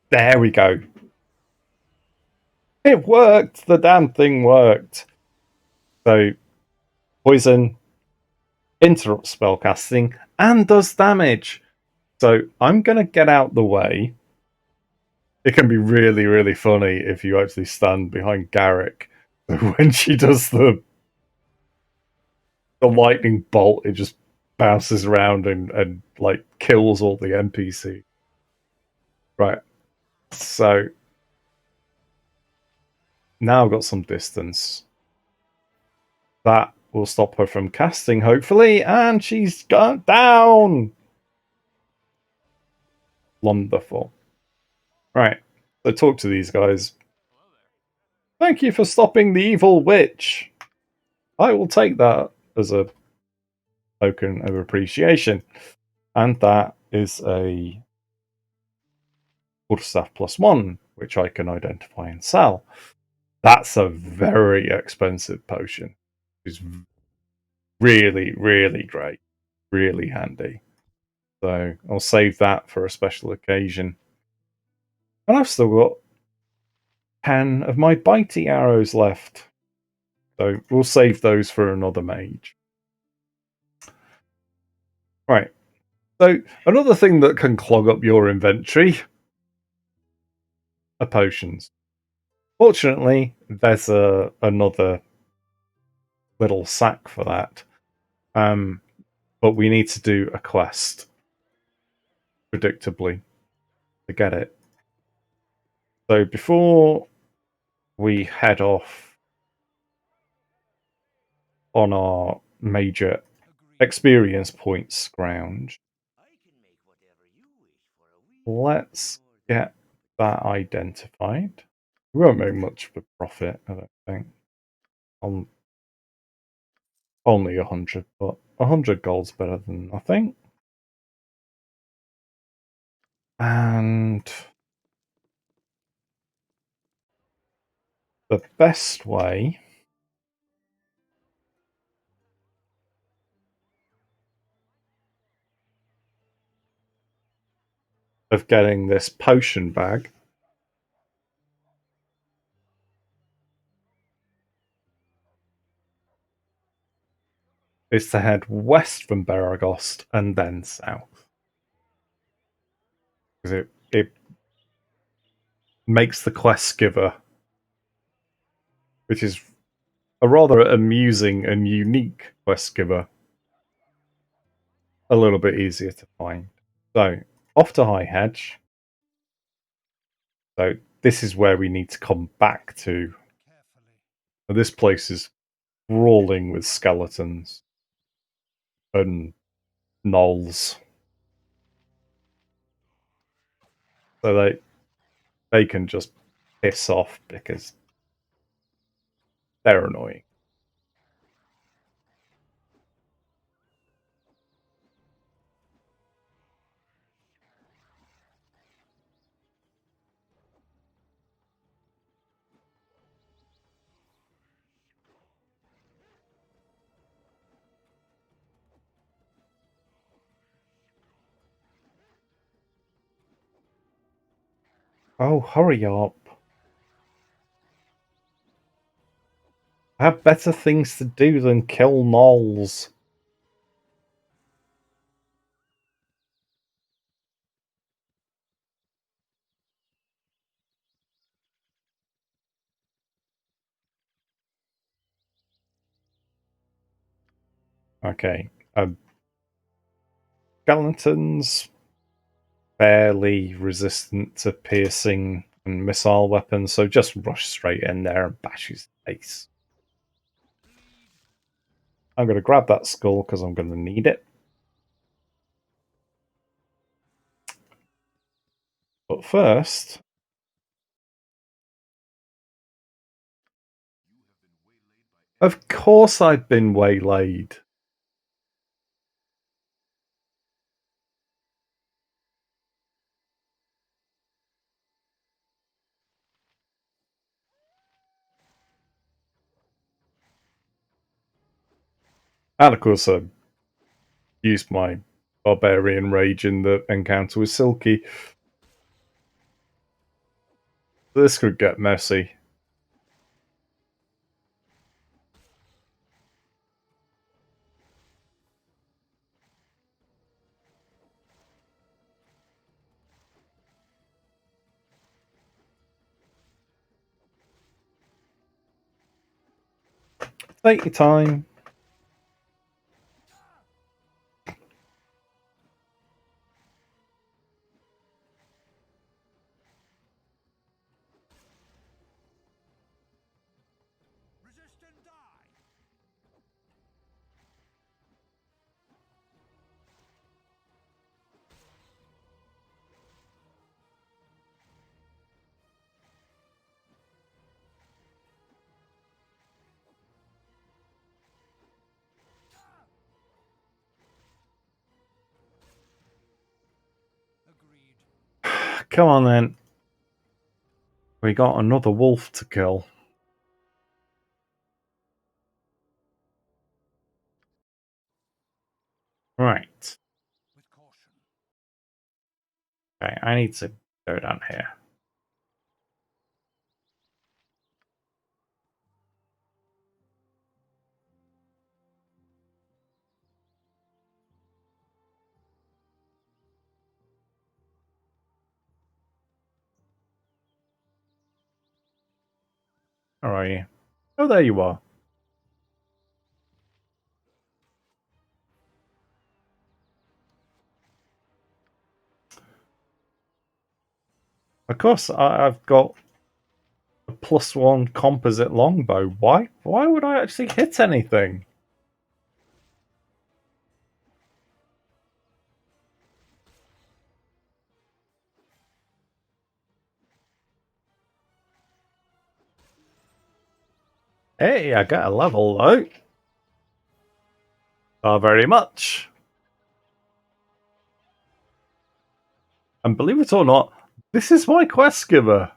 There we go. It worked. The damn thing worked. So, poison interrupts spellcasting and does damage. So, I'm going to get out the way. It can be really, really funny if you actually stand behind Garrick. When she does the lightning bolt, it just bounces around and like kills all the NPC. Right. So now I've got some distance. That will stop her from casting, hopefully, and she's gone down. Wonderful. Right. So talk to these guys. Thank you for stopping the evil witch. I will take that as a token of appreciation. And that is a Quarterstaff +1, which I can identify and sell. That's a very expensive potion. It's really, really great. Really handy. So I'll save that for a special occasion. And I've still got 10 of my bitey arrows left. So we'll save those for another mage. Right. So another thing that can clog up your inventory are potions. Fortunately, there's another little sack for that. But we need to do a quest, predictably, to get it. So before we head off on our major experience points scrounge, let's get that identified. We won't make much of a profit, I don't think. Only 100, but 100 gold's better than nothing. And the best way of getting this potion bag is to head west from Baragost and then south. Because it makes the quest giver, which is a rather amusing and unique quest giver, a little bit easier to find. So, off to High Hedge. So, this is where we need to come back to. And this place is crawling with skeletons and gnolls. So they can just piss off because they're annoying. Oh, hurry up. I have better things to do than kill gnolls. Okay. Skeletons fairly resistant to piercing and missile weapons, so just rush straight in there and bash his face. I'm going to grab that skull because I'm going to need it. But first, Of course I've been waylaid. And of course I used my Barbarian rage in the encounter with Silky. This could get messy. Take your time. Resist and die! Agreed. Come on then. We got another wolf to kill. Right. With caution. Okay, I need to go down here. Where are you? Oh, there you are. Of course, I've got a +1 composite longbow. Why? Why would I actually hit anything? Hey, I got a level though. Oh, very much. And believe it or not, this is my quest giver.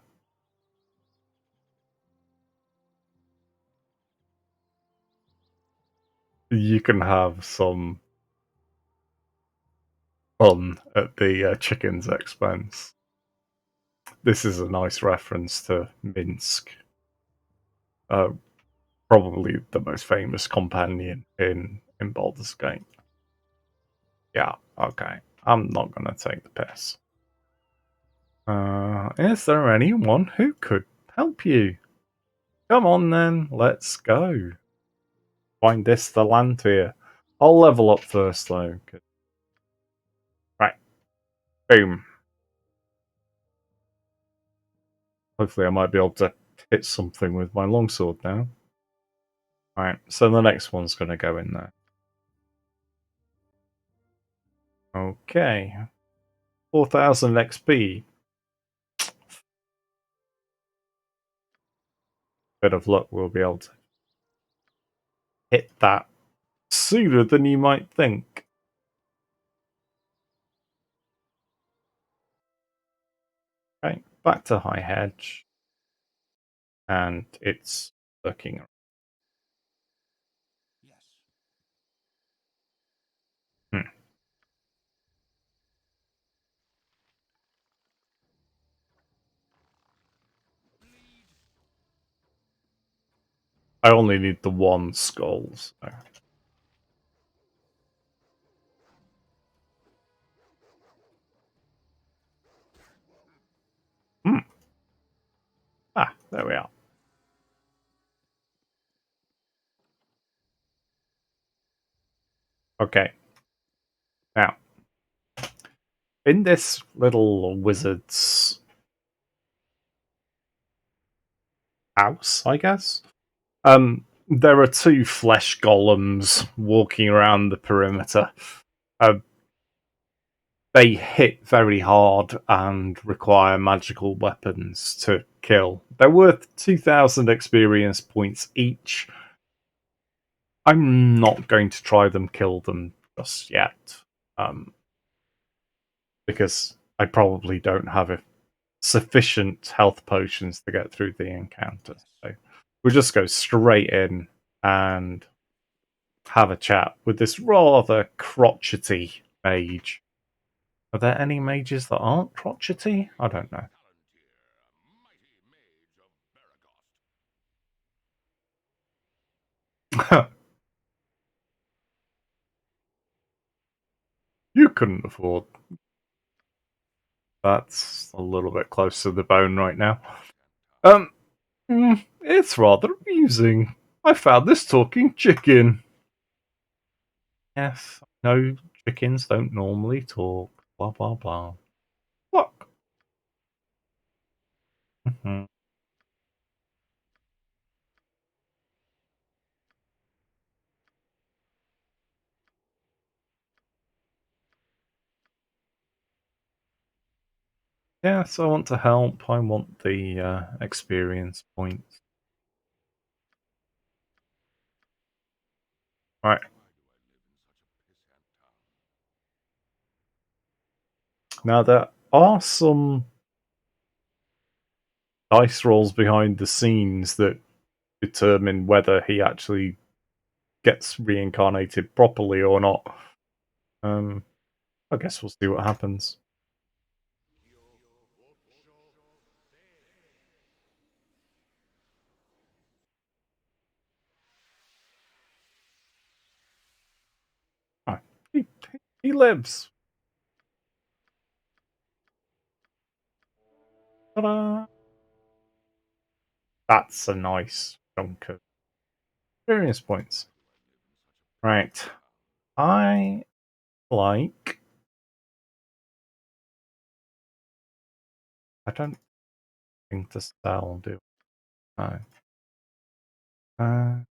You can have some fun at the chicken's expense. This is a nice reference to Minsk. Probably the most famous companion in Baldur's Gate. Yeah, okay. I'm not gonna take the piss. Is there anyone who could help you? Come on then, let's go. Find this the land here. I'll level up first though. Right. Boom. Hopefully I might be able to hit something with my longsword now. Right, so the next one's gonna go in there. Okay. 4,000 XP. Bit of luck, we'll be able to hit that sooner than you might think. Okay, back to High Hedge. And it's looking. Yes. Hmm. Bleed. I only need the one skull. So. Hmm. Ah, there we are. Okay. Now, in this little wizard's house, I guess, there are two flesh golems walking around the perimeter. They hit very hard and require magical weapons to kill. They're worth 2,000 experience points each. I'm not going to try them kill them just yet, because I probably don't have sufficient health potions to get through the encounter. So we'll just go straight in and have a chat with this rather crotchety mage. Are there any mages that aren't crotchety? I don't know. You couldn't afford. That's a little bit close to the bone right now. It's rather amusing. I found this talking chicken. Yes, no, chickens don't normally talk. Blah blah blah. Look. Mhm. Yes, I want to help. I want the experience points. Right. Now there are some dice rolls behind the scenes that determine whether he actually gets reincarnated properly or not. I guess we'll see what happens. Ah, he, he lives. Ta-da! That's a nice chunk of experience points. Right. I like. I don't think to sell, do I? No.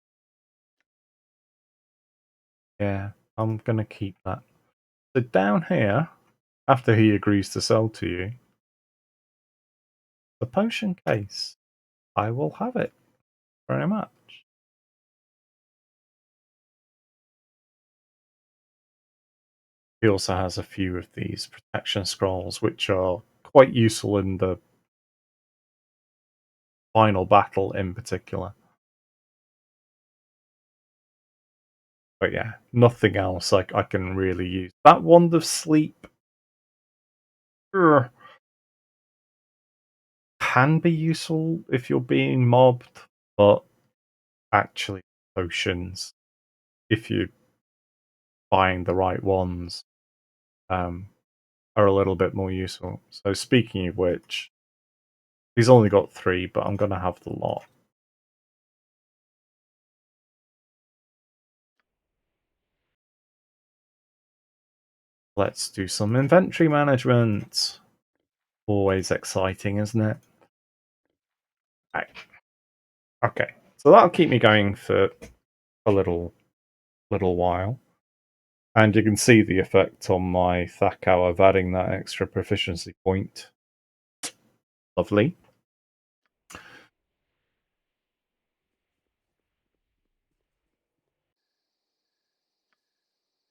Yeah, I'm gonna keep that. So down here, after he agrees to sell to you, the potion case. I will have it very much. He also has a few of these protection scrolls, which are quite useful in the final battle in particular. But yeah, nothing else I can really use. That Wand of Sleep can be useful if you're being mobbed, but actually potions, if you're buying the right ones, are a little bit more useful. So speaking of which, he's only got 3, but I'm going to have the lot. Let's do some inventory management. Always exciting, isn't it? Right. Okay, so that'll keep me going for a little while. And you can see the effect on my Thakao of adding that extra proficiency point. Lovely.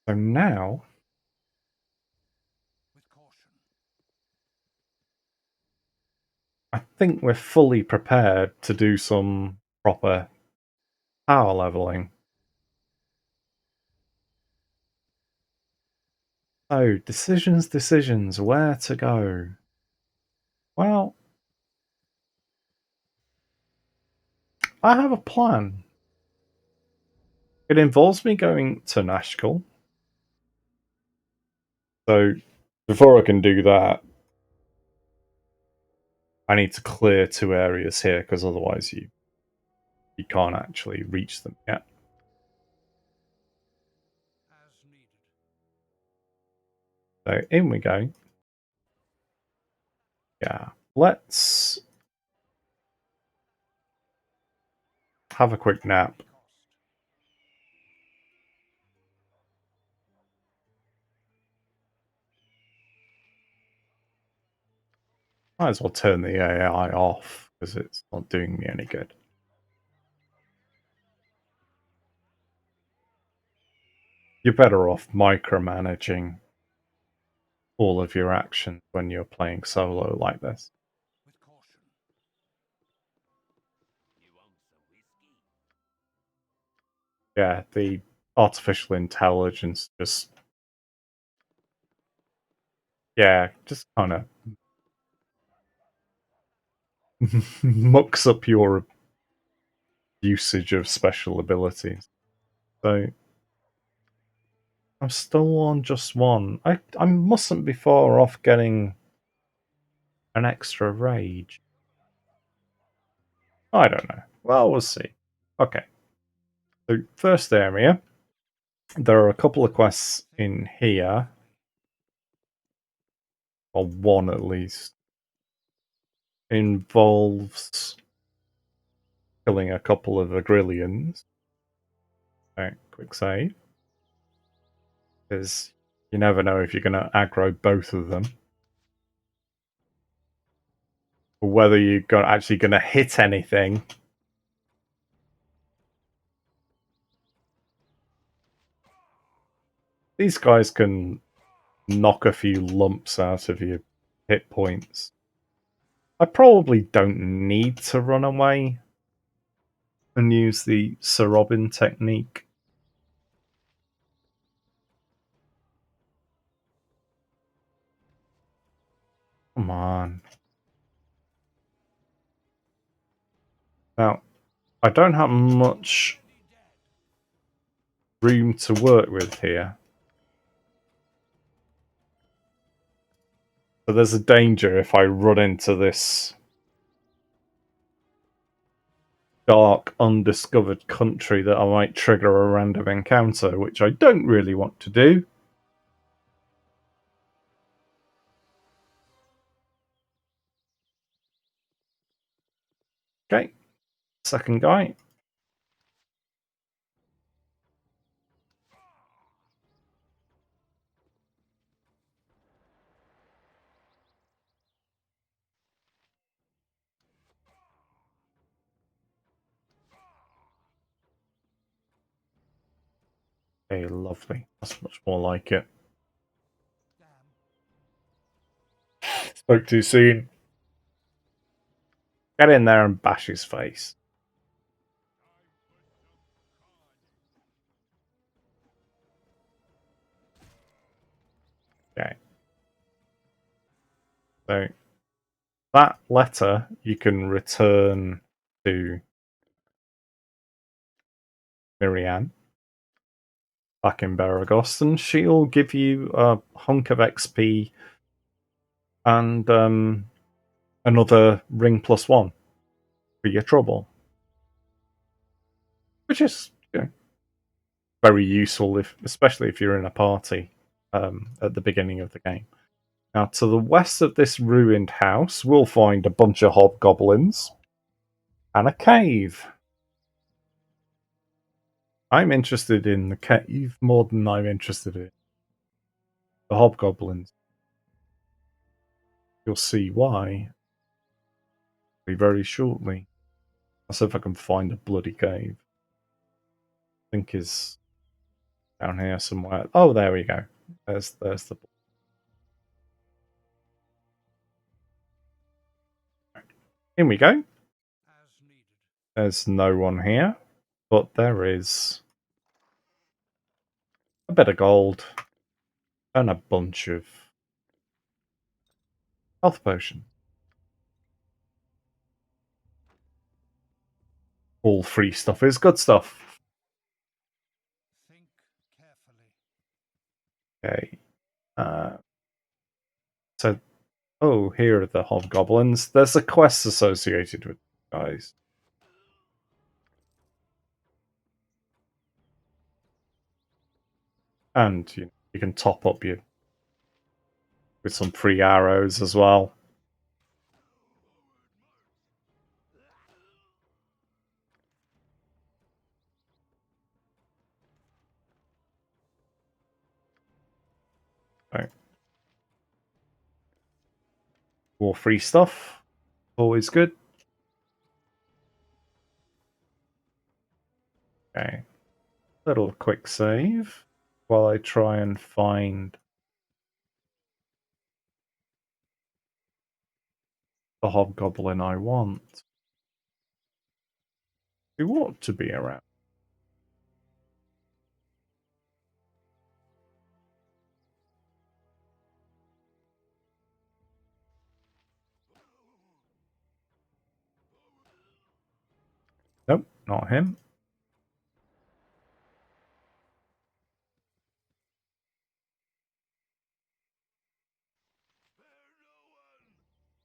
So now, I think we're fully prepared to do some proper power leveling. So, decisions, where to go? Well, I have a plan. It involves me going to Nashkel. So, before I can do that, I need to clear 2 areas here, because otherwise you can't actually reach them yet. So, in we go. Yeah, let's have a quick nap. Might as well turn the AI off, because it's not doing me any good. you're better off micromanaging all of your actions when you're playing solo like this. With caution. You want some whiskey? Yeah, the artificial intelligence just kind of mucks up your usage of special abilities. So I'm still on just one. I mustn't be far off getting an extra rage. I don't know. Well, we'll see. Okay. So first area, there are a couple of quests in here, or one at least, involves killing a couple of Agrillians. Right, quick save. Because you never know if you're going to aggro both of them. Or whether you're actually going to hit anything. These guys can knock a few lumps out of your hit points. I probably don't need to run away and use the Sir Robin technique. Come on. Now, I don't have much room to work with here. So there's a danger if I run into this dark, undiscovered country that I might trigger a random encounter, which I don't really want to do. Okay, second guy. Okay, lovely. That's much more like it. Spoke too soon. Get in there and bash his face. Okay. So that letter you can return to Miriam back in Baragos, and she'll give you a hunk of XP and another ring +1 for your trouble, which is very useful, especially if you're in a party at the beginning of the game. Now, to the west of this ruined house, we'll find a bunch of hobgoblins and a cave. I'm interested in the cave more than I'm interested in the hobgoblins. You'll see why very shortly. I'll see if I can find a bloody cave. I think is down here somewhere. Oh, there we go. There's the. In we go. There's no one here, but there is a bit of gold and a bunch of health potion. All free stuff is good stuff. Think carefully. Okay. So, oh, here are the hobgoblins. There's a quest associated with guys. And you can top up your with some free arrows as well. Right. More free stuff. Always good. Okay. Little quick save. while I try and find the hobgoblin I want. Who ought to be around? Nope, not him.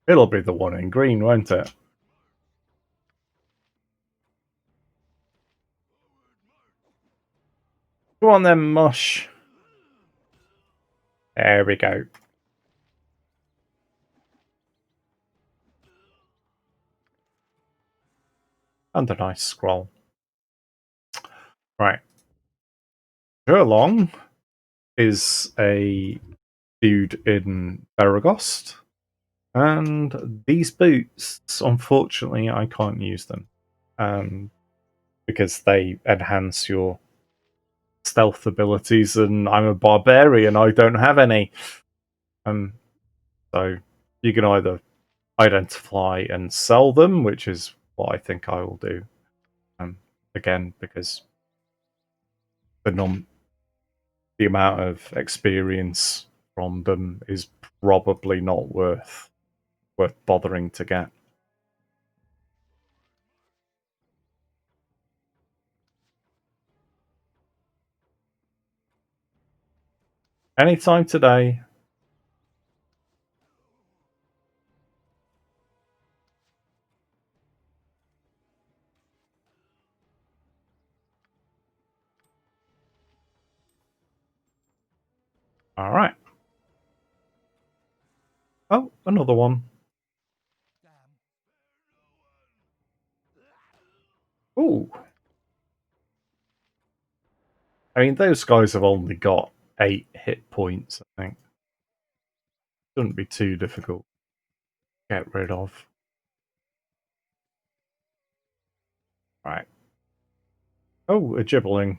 It'll be the one in green, won't it? Go on then, mush. There we go. And a nice scroll. Right. Sherlong is a dude in Baragost. And these boots, unfortunately, I can't use them. Because they enhance your stealth abilities, and I'm a barbarian, I don't have any. So you can either identify and sell them, which is what I think I will do. Again, because the amount of experience from them is probably not worth bothering to get. Anytime today. All right. Oh, another one. Ooh. I mean, those guys have only got 8 hit points, I think. Shouldn't be too difficult to get rid of. Right. Oh, a gibbling.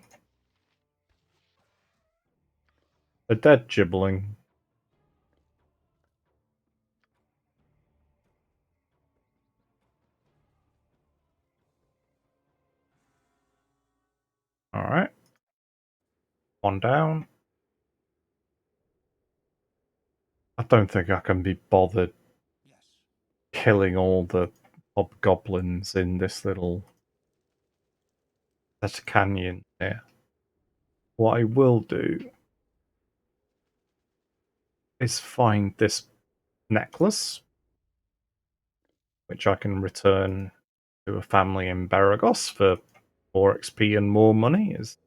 A dead gibbling. Alright. One down. I don't think I can be bothered killing all the hobgoblins in this little canyon here. What I will do is find this necklace, which I can return to a family in Baragos for more XP and more money. Is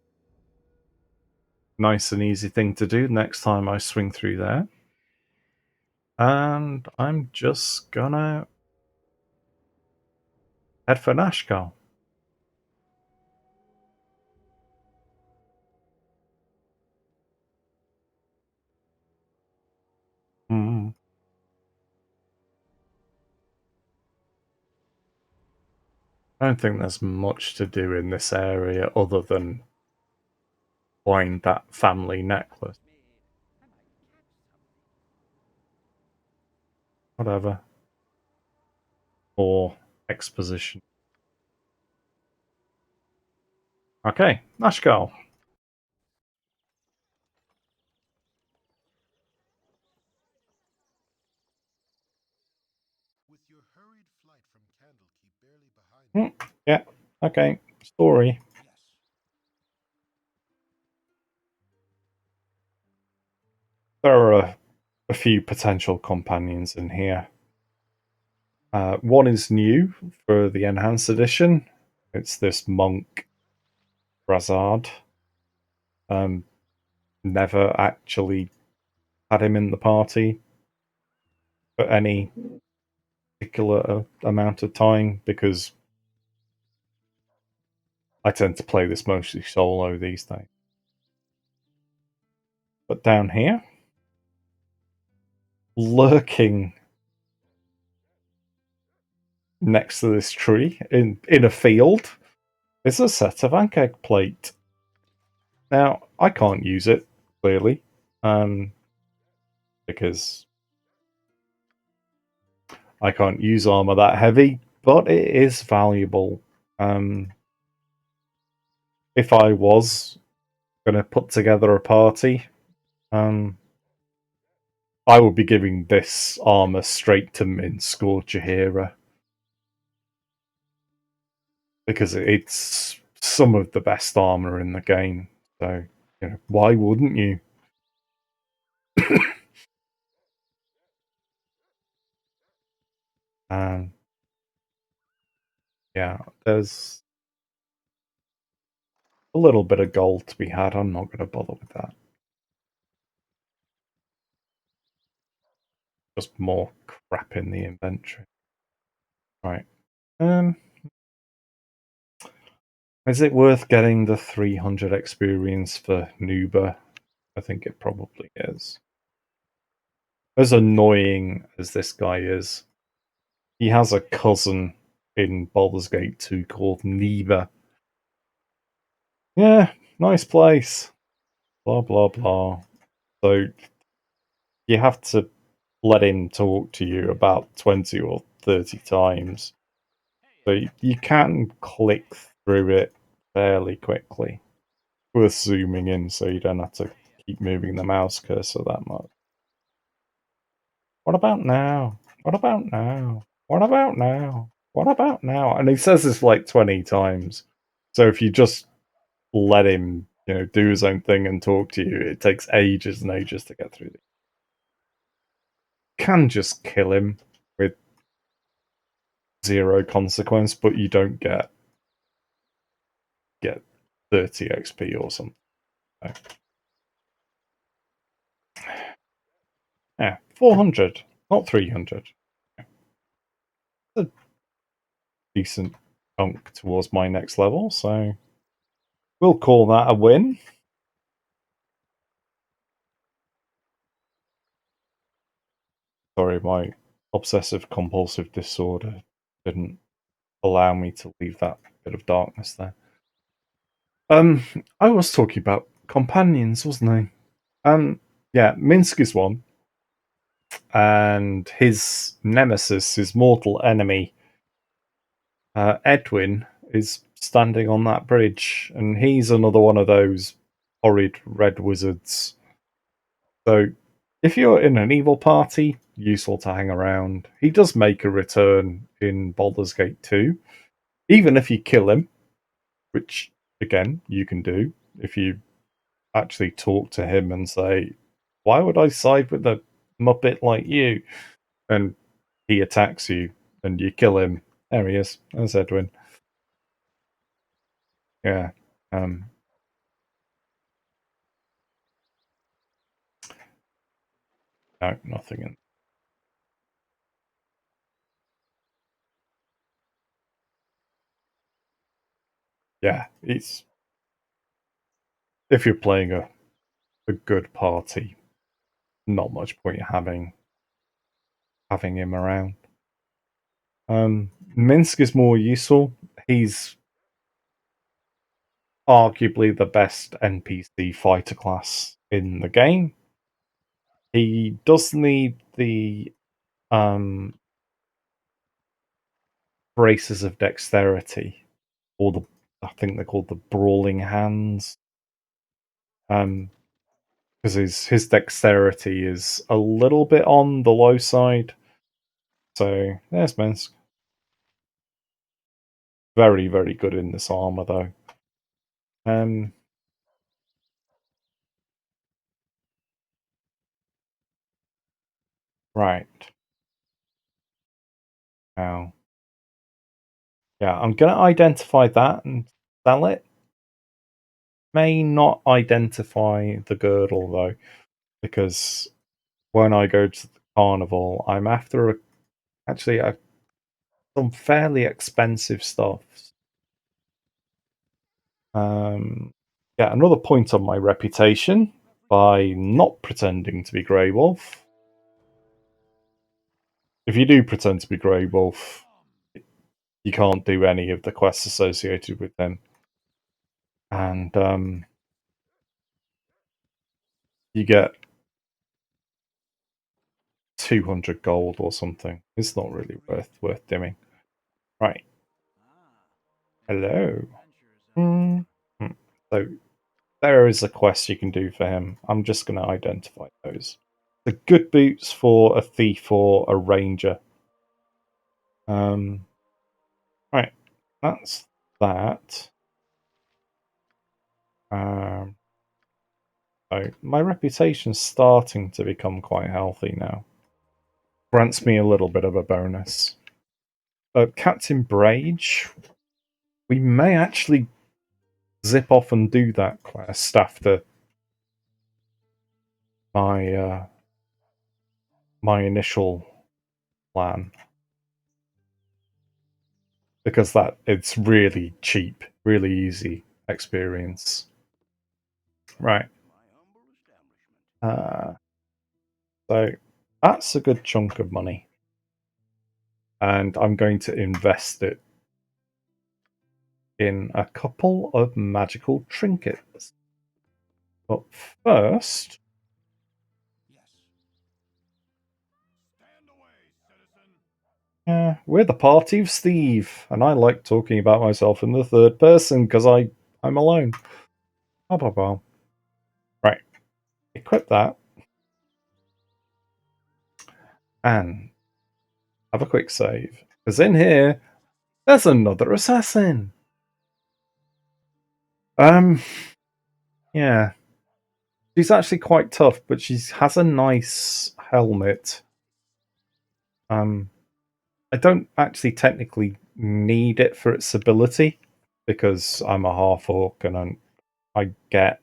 nice and easy thing to do next time I swing through there. And I'm just gonna head for Nashkel. Hmm. I don't think there's much to do in this area other than find that family necklace. Whatever. Or exposition. Okay, Nashkel. With your hurried flight from Candlekeep barely behind you. Yeah, okay. Story. Yes. There are a few potential companions in here. One is new for the Enhanced Edition. It's this monk, Razard. Never actually had him in the party for any particular amount of time because I tend to play this mostly solo these days. But down here, lurking next to this tree in a field, is a set of Ankeg plate. Now, I can't use it clearly, because I can't use armor that heavy, but it is valuable. If I was going to put together a party, I would be giving this armor straight to Minsk or Jahira, because it's some of the best armor in the game. So, why wouldn't you? um, yeah, there's a little bit of gold to be had. I'm not going to bother with that. Just more crap in the inventory. Right. Is it worth getting the 300 experience for Nuba? I think it probably is. As annoying as this guy is, he has a cousin in Baldur's Gate 2 called Neva. Yeah, nice place. Blah, blah, blah. So you have to let him talk to you about 20 or 30 times. So you can click through it fairly quickly. Worth zooming in so you don't have to keep moving the mouse cursor that much. What about now? What about now? What about now? What about now? And he says this like 20 times. So if you just let him, do his own thing and talk to you, it takes ages and ages to get through. You can just kill him with zero consequence, but you don't get 30 XP or something. So, yeah, 400, not 300. A decent chunk towards my next level, so we'll call that a win. Sorry, my obsessive compulsive disorder didn't allow me to leave that bit of darkness there. I was talking about companions, wasn't I? Yeah, Minsk is one, and his nemesis, his mortal enemy, Edwin, is standing on that bridge, and he's another one of those horrid red wizards. So, if you're in an evil party, useful to hang around. He does make a return in Baldur's Gate 2, even if you kill him, which, again, you can do if you actually talk to him and say, why would I side with a muppet like you? And he attacks you, and you kill him. There he is. There's Edwin. Yeah. No, nothing in. Yeah, it's if you're playing a good party, not much point having him around. Minsk is more useful. He's arguably the best NPC fighter class in the game. He does need the braces of dexterity, or I think they're called the brawling hands. Because his dexterity is a little bit on the low side. So there's Minsk. Very, very good in this armor though. Right. Now, yeah, I'm gonna identify that and sell it. May not identify the girdle though, because when I go to the carnival, I'm after some fairly expensive stuff. Yeah, another point on my reputation by not pretending to be Grey Wolf. If you do pretend to be Grey Wolf, you can't do any of the quests associated with them. And you get 200 gold or something. It's not really worth doing. Right. Hello. Hmm. So there is a quest you can do for him. I'm just going to identify those. The good boots for a thief or a ranger. Right. That's that. So my reputation's starting to become quite healthy now. Grants me a little bit of a bonus. Captain Brage, we may actually zip off and do that quest after my initial plan, because it's really cheap, really easy experience. Right. So that's a good chunk of money, and I'm going to invest it in a couple of magical trinkets. But first, we're the party of Steve, and I like talking about myself in the third person because I'm alone. Blah, blah, blah. Right, equip that, and have a quick save. Because in here, there's another assassin. Yeah. She's actually quite tough, but she has a nice helmet. I don't actually technically need it for its ability, because I'm a half orc and I get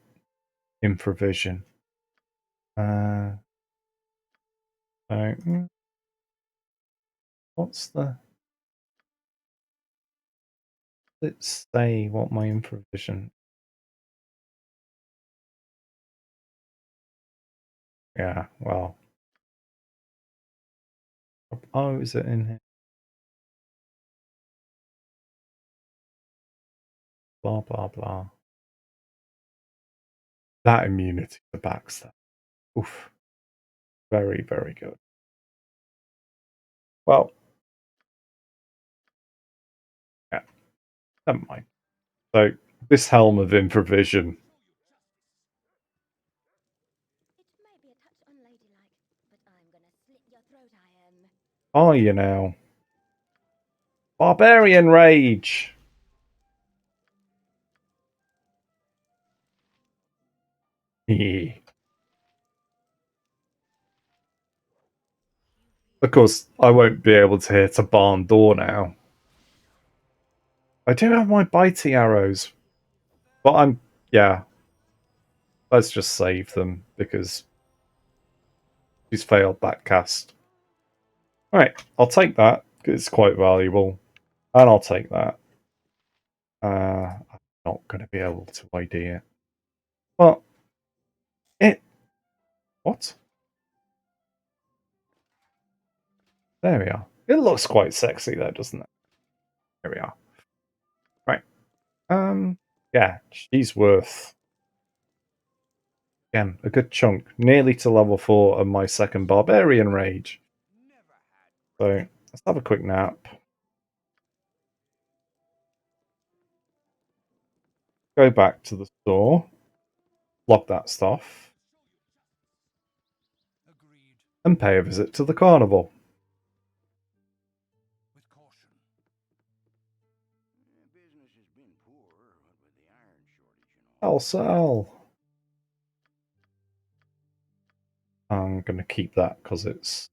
infravision. So, what's the... Let's say what my infravision... Yeah, well... Oh, is it in here? Blah, blah, blah. That immunity to backstab. Oof. Very, very good. Well... Yeah, never mind. So, this Helm of Infravision... It may be a touch unladylike, but I'm gonna slit your throat, I am. Are you now? Barbarian Rage! Of course, I won't be able to hit a barn door now. I do have my bitey arrows, but yeah. Let's just save them because she's failed that cast. Alright, I'll take that, because it's quite valuable. And I'll take that. I'm not going to be able to ID it. But what? There we are. It looks quite sexy though, doesn't it? There we are. Right. Yeah, she's worth, again, a good chunk. Nearly to level 4 of my second Barbarian Rage. So, let's have a quick nap. Go back to the store. Log that stuff. And pay a visit to the carnival. Sell. I'm going to keep that because it's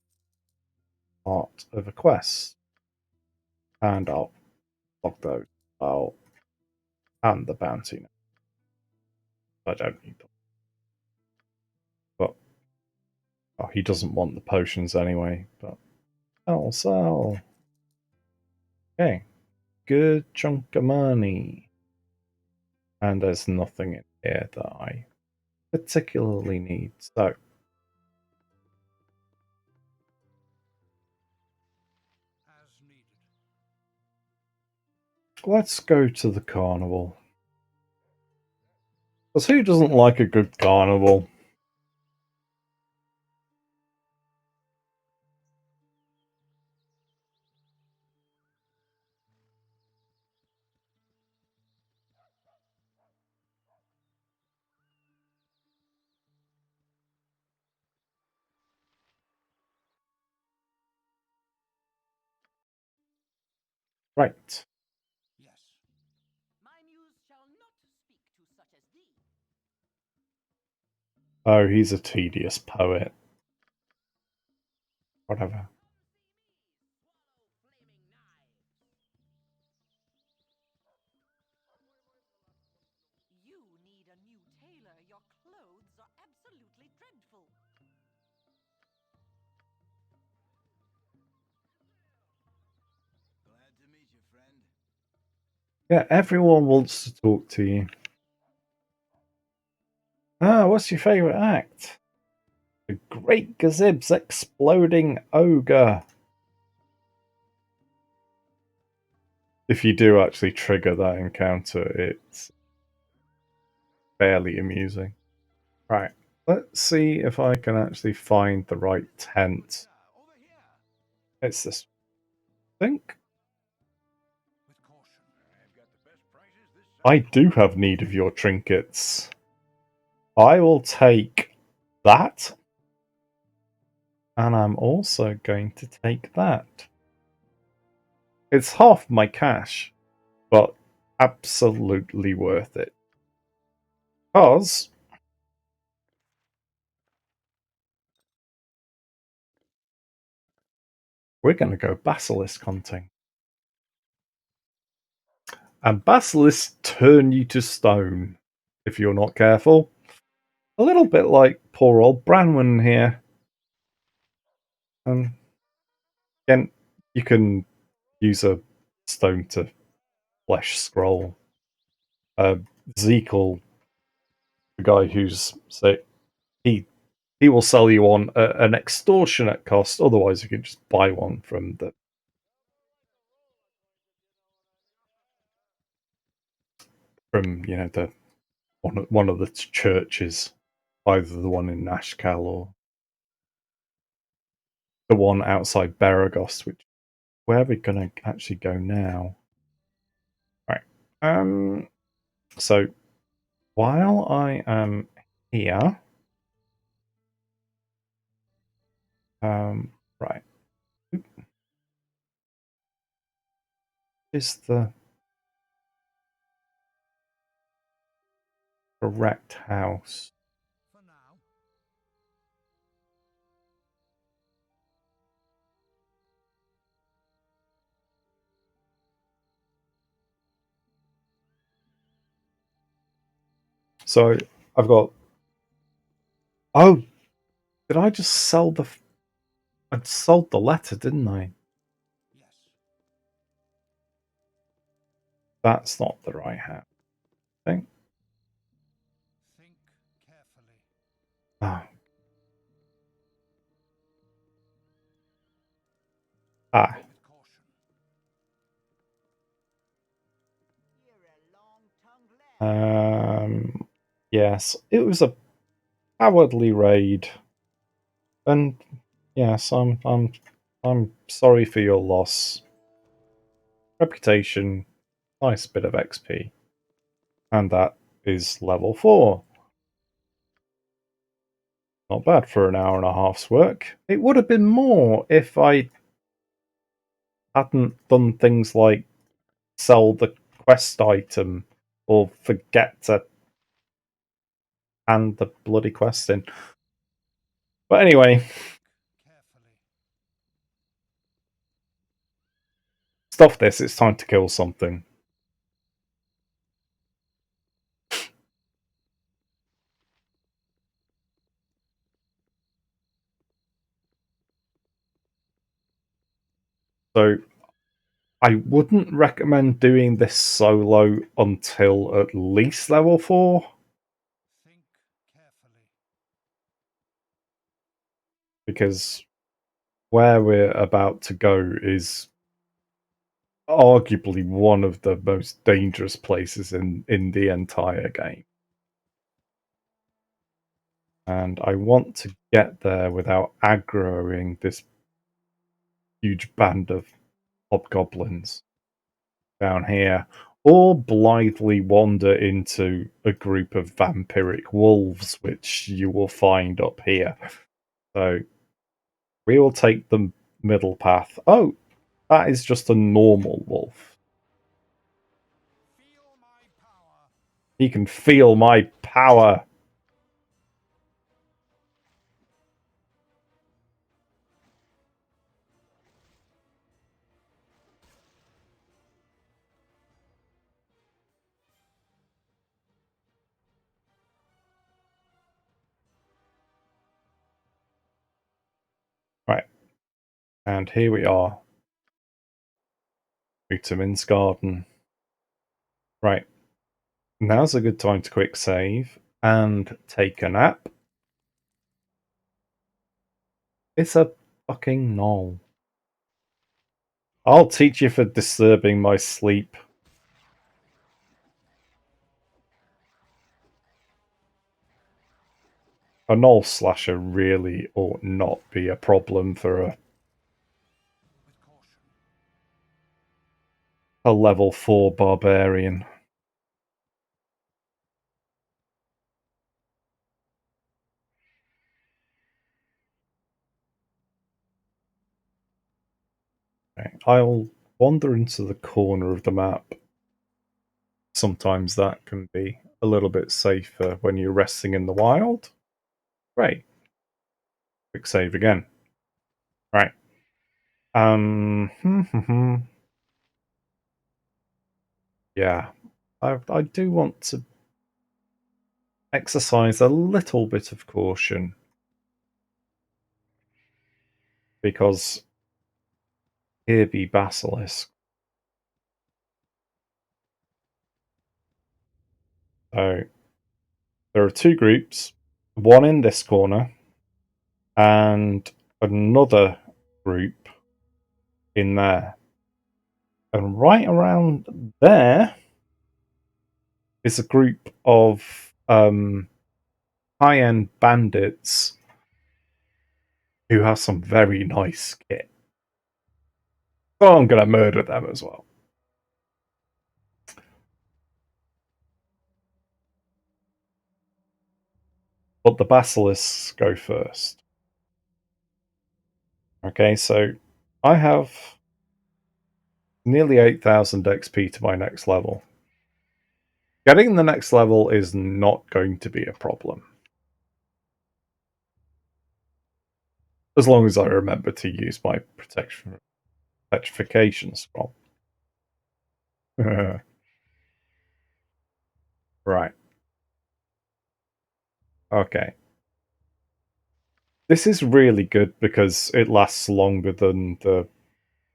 part of a quest. And I'll log those. And the bounty now. I don't need them. But he doesn't want the potions anyway. But sell. Okay. Good chunk of money. And there's nothing in here that I particularly need. So let's go to the carnival. Because who doesn't like a good carnival? Right. Yes. My muse shall not speak to such as thee. Oh, he's a tedious poet. Whatever. You need a new tailor. Your clothes are absolutely dreadful. Glad to meet you, friend. Yeah, everyone wants to talk to you. Ah, what's your favourite act? The Great Gazib's Exploding Ogre. If you do actually trigger that encounter, it's fairly amusing. Right, let's see if I can actually find the right tent. Over here. It's this, I think. With caution. I've got the best prices this I summer. do have need of your trinkets. I will take that. And I'm also going to take that. It's half my cash, but absolutely worth it. Because we're going to go basilisk hunting. And basilisks turn you to stone if you're not careful. A little bit like poor old Branwen here. Again, you can use a stone to flesh scroll. Zekel, the guy who's sick, he will sell you on an extortionate cost. Otherwise, you can just buy one from the one of the churches, either the one in Nashkel or the one outside Baragost. Which where are we going to actually go now? Right. So while I am here, right, is the correct house? For now. So I've got. Oh, did I just sell the? I sold the letter, didn't I? Yes. That's not the right house. I think. Think carefully. Oh. Ah. With caution. You're a long-tongued lad. Yes, it was a cowardly raid, and yes, I'm sorry for your loss. Reputation, nice bit of XP, and that is level 4. Not bad for an hour and a half's work. It would have been more if I hadn't done things like sell the quest item or forget to hand the bloody quest in. But anyway, Carefully. stuff this, it's time to kill something. So I wouldn't recommend doing this solo until at least level 4. Think carefully. Because where we're about to go is arguably one of the most dangerous places in the entire game. And I want to get there without aggroing this huge band of hobgoblins down here, or blithely wander into a group of vampiric wolves, which you will find up here. So we will take the middle path. Oh, That is just a normal wolf. Feel my power. He can feel my power. Right. And here we are. Utamin's garden. Right. Now's a good time to quick save and take a nap. It's a fucking knoll. I'll teach you for disturbing my sleep. A knoll slasher really ought not be a problem for With caution. a level 4 barbarian. Okay, I'll wander into the corner of the map. Sometimes that can be a little bit safer when you're resting in the wild. Great. Quick save again. Right. Yeah. I do want to exercise a little bit of caution. Because here be basilisk. So there are two groups, one in this corner and another group in there. And right around there is a group of high-end bandits who have some very nice kit. So I'm going to murder them as well. But the basilisks go first. Okay, so I have nearly 8,000 XP to my next level. Getting the next level is not going to be a problem. As long as I remember to use my petrification scroll. Right. Okay. This is really good because it lasts longer than the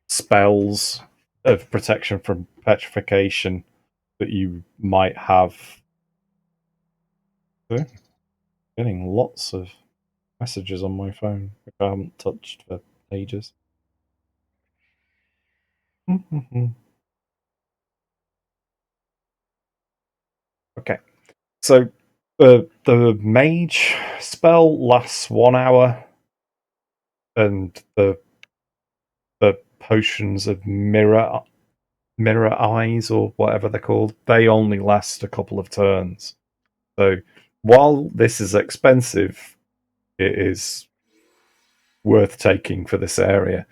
spells of protection from petrification that you might have. Getting lots of messages on my phone, which I haven't touched for ages. Okay, so the mage spell lasts 1 hour, and the potions of mirror eyes or whatever they're called, they only last a couple of turns. So while this is expensive, it is worth taking for this area.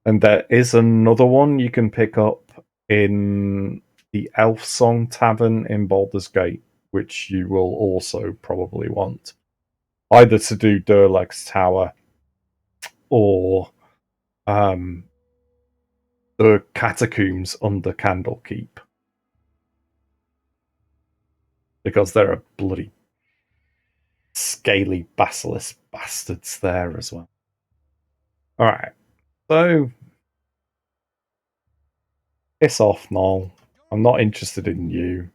And there is another one you can pick up in the Elf Song Tavern in Baldur's Gate, which you will also probably want. Either to do Durleg's Tower or the catacombs under Candlekeep. Because there are bloody scaly basilisk bastards there as well. Alright, so piss off, Noel. I'm not interested in you.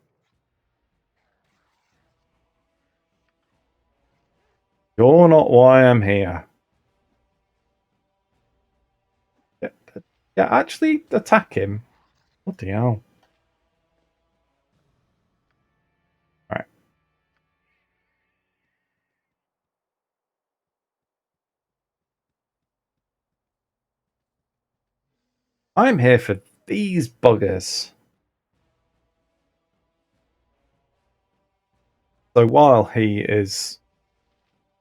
You're not why I'm here. Yeah, actually attack him. Bloody hell. Right. I'm here for these buggers. So while he is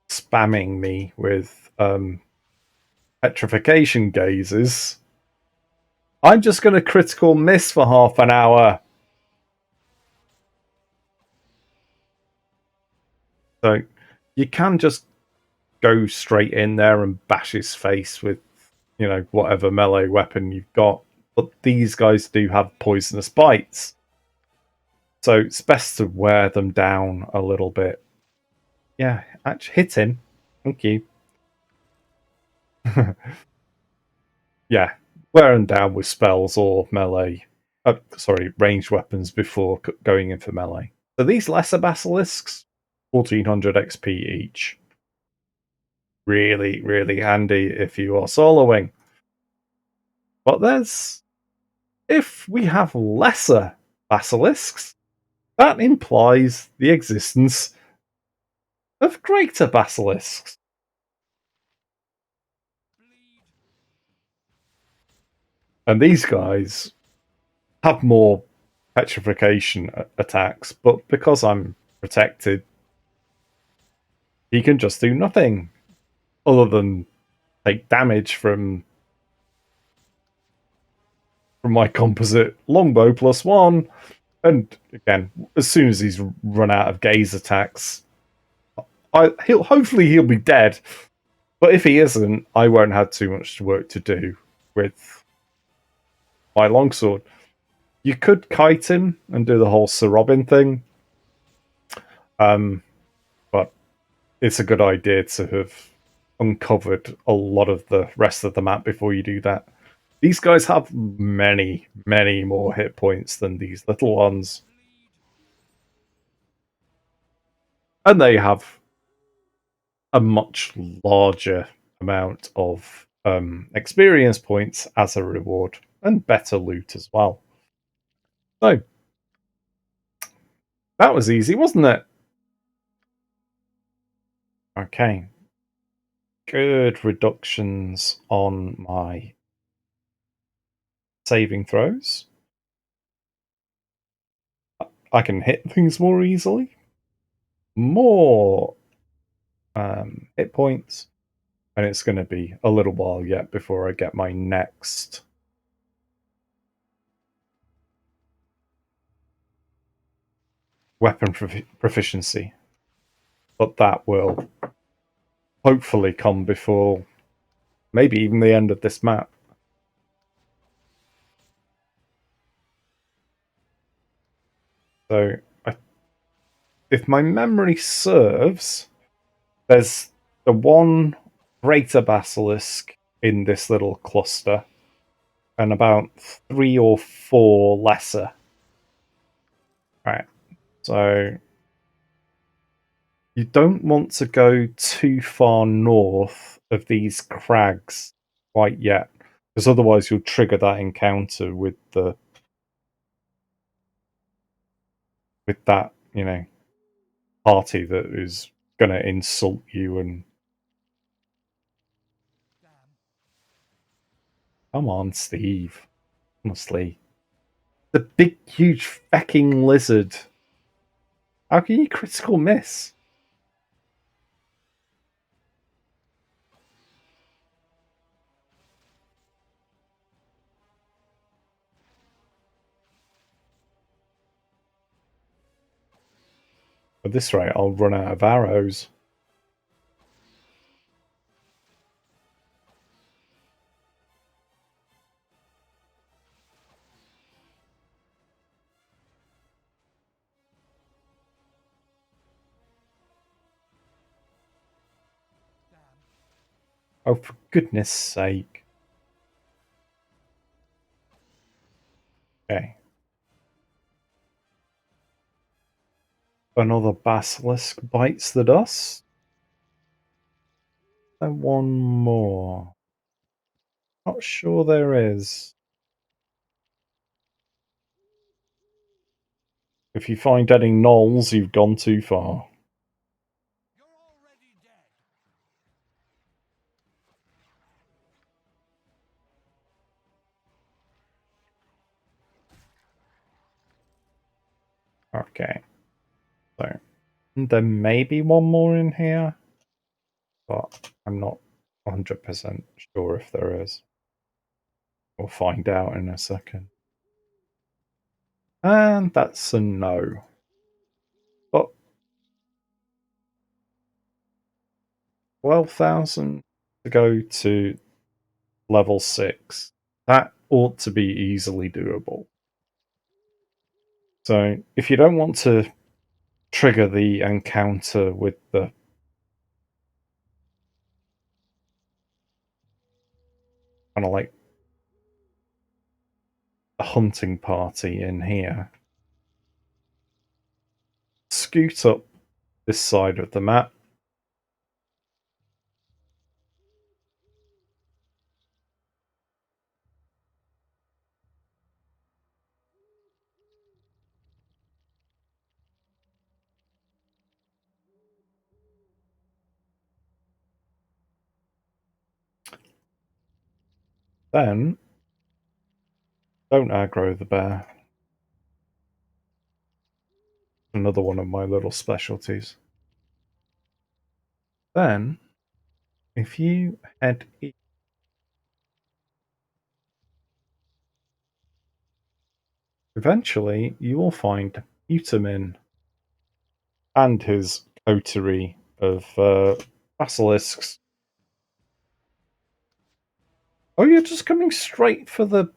spamming me with petrification gazes, I'm just going to critical miss for half an hour. So you can just go straight in there and bash his face with, whatever melee weapon you've got. But these guys do have poisonous bites. So it's best to wear them down a little bit. Yeah, actually hit him. Thank you. Yeah, wear them down with spells or melee. Ranged weapons before going in for melee. So these lesser basilisks, 1400 XP each. Really, really handy if you are soloing. But if we have lesser basilisks, that implies the existence of greater basilisks. And these guys have more petrification attacks, but because I'm protected, he can just do nothing other than take damage from my composite longbow +1. And again, as soon as he's run out of gaze attacks, he'll be dead. But if he isn't, I won't have too much work to do with my longsword. You could kite him and do the whole Sir Robin thing, but it's a good idea to have uncovered a lot of the rest of the map before you do that. These guys have many, many more hit points than these little ones. And they have a much larger amount of experience points as a reward, and better loot as well. So, that was easy, wasn't it? Okay. Good reductions on my saving throws. I can hit things more easily. More hit points. And it's going to be a little while yet before I get my next weapon proficiency. But that will hopefully come before maybe even the end of this map. So, if my memory serves, there's the one greater basilisk in this little cluster, and about 3 or 4 lesser. Right, so you don't want to go too far north of these crags quite yet, because otherwise you'll trigger that encounter with that, party that is going to insult you and... Come on, Steve. Honestly. The big, huge, fecking lizard. How can you critical miss? At this rate, I'll run out of arrows. Oh, for goodness sake. Okay. Another basilisk bites the dust. And one more. Not sure there is. If you find any gnolls, you've gone too far. You're already dead. Okay. So, there may be one more in here, but I'm not 100% sure if there is. We'll find out in a second. And that's a no. But 12,000 to go to level 6. That ought to be easily doable. So if you don't want to trigger the encounter with the kind of like a hunting party in here, scoot up this side of the map. Then don't aggro the bear. Another one of my little specialties. Then, if you head east, eventually you will find Utamin and his coterie of basilisks. Oh, you're just coming straight for the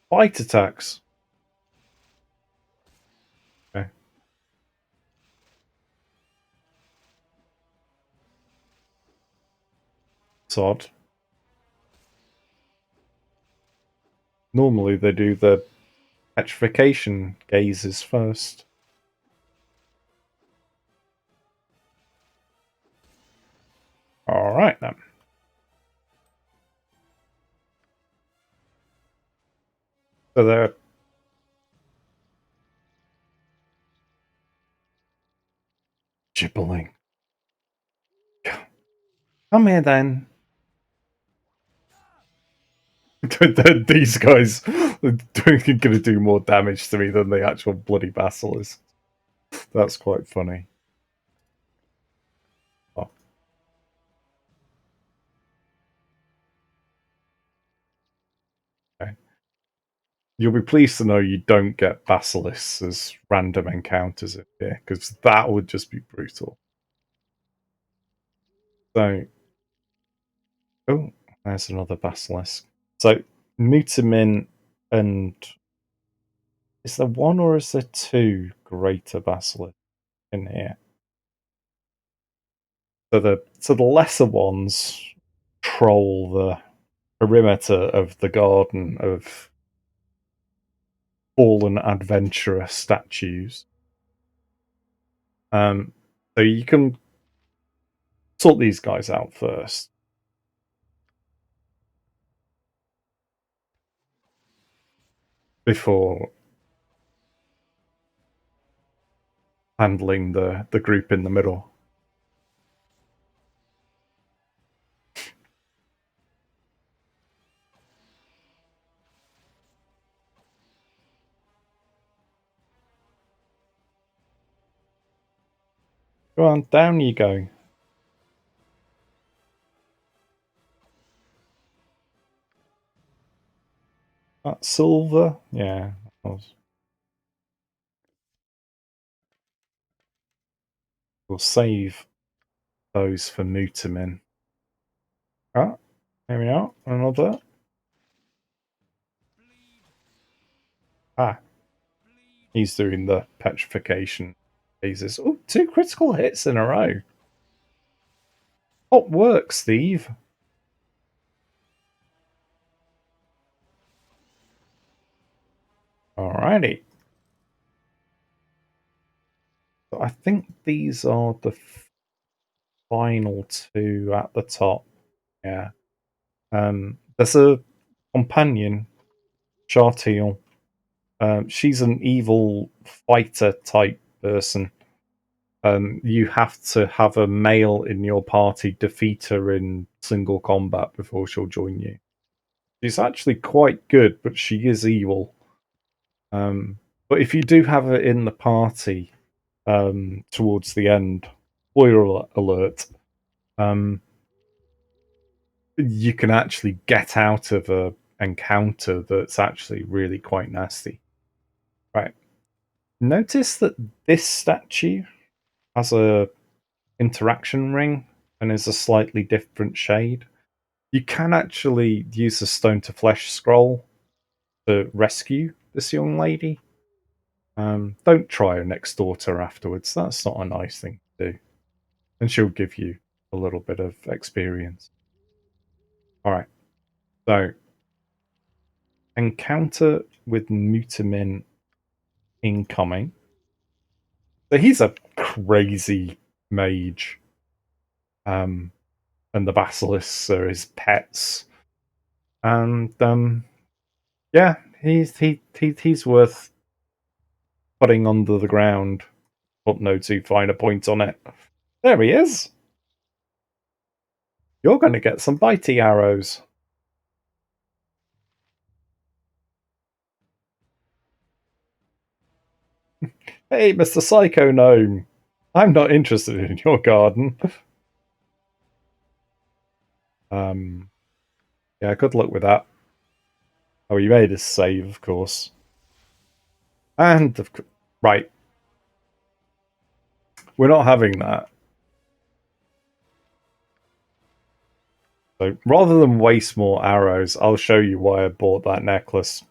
bite attacks. Okay. It's odd. Normally they do the petrification gazes first. Alright then. So they're gibbling. Come here then. These guys are going to do more damage to me than the actual bloody basilisk. That's quite funny. Oh. Okay. You'll be pleased to know you don't get basilisks as random encounters in here, because that would just be brutal. So, oh, there's another basilisk. So, Mutamin and is there one or is there two greater basilisks in here? So the lesser ones troll the perimeter of the garden of fallen adventurer statues. So you can sort these guys out first. Before handling the group in the middle. Go on, down you go. That silver? Yeah. We'll save those for Mutamin. Ah, here we are. Another. Ah. He's doing the petrification phases. Oh, 2 critical hits in a row. What works, Steve? Alrighty. So I think these are the final 2 at the top. Yeah. There's a companion, Chartiel. She's an evil fighter type person. You have to have a male in your party defeat her in single combat before she'll join you. She's actually quite good, but she is evil. But if you do have her in the party towards the end, spoiler alert, you can actually get out of a encounter that's actually really quite nasty. Right. Notice that this statue has a interaction ring and is a slightly different shade. You can actually use the stone to flesh scroll to rescue this young lady. Don't try her next door to her afterwards. That's not a nice thing to do. And she'll give you a little bit of experience. Alright. So encounter with Mutamin incoming. So he's a crazy mage. And the basilisks are his pets. And yeah, he's worth putting under the ground. Put no too fine a point on it. There he is. You're going to get some bitey arrows. Hey, Mr. Psycho Gnome. I'm not interested in your garden. Yeah, good luck with that. Oh, you made a save, of course. And, right. We're not having that. So, rather than waste more arrows, I'll show you why I bought that necklace.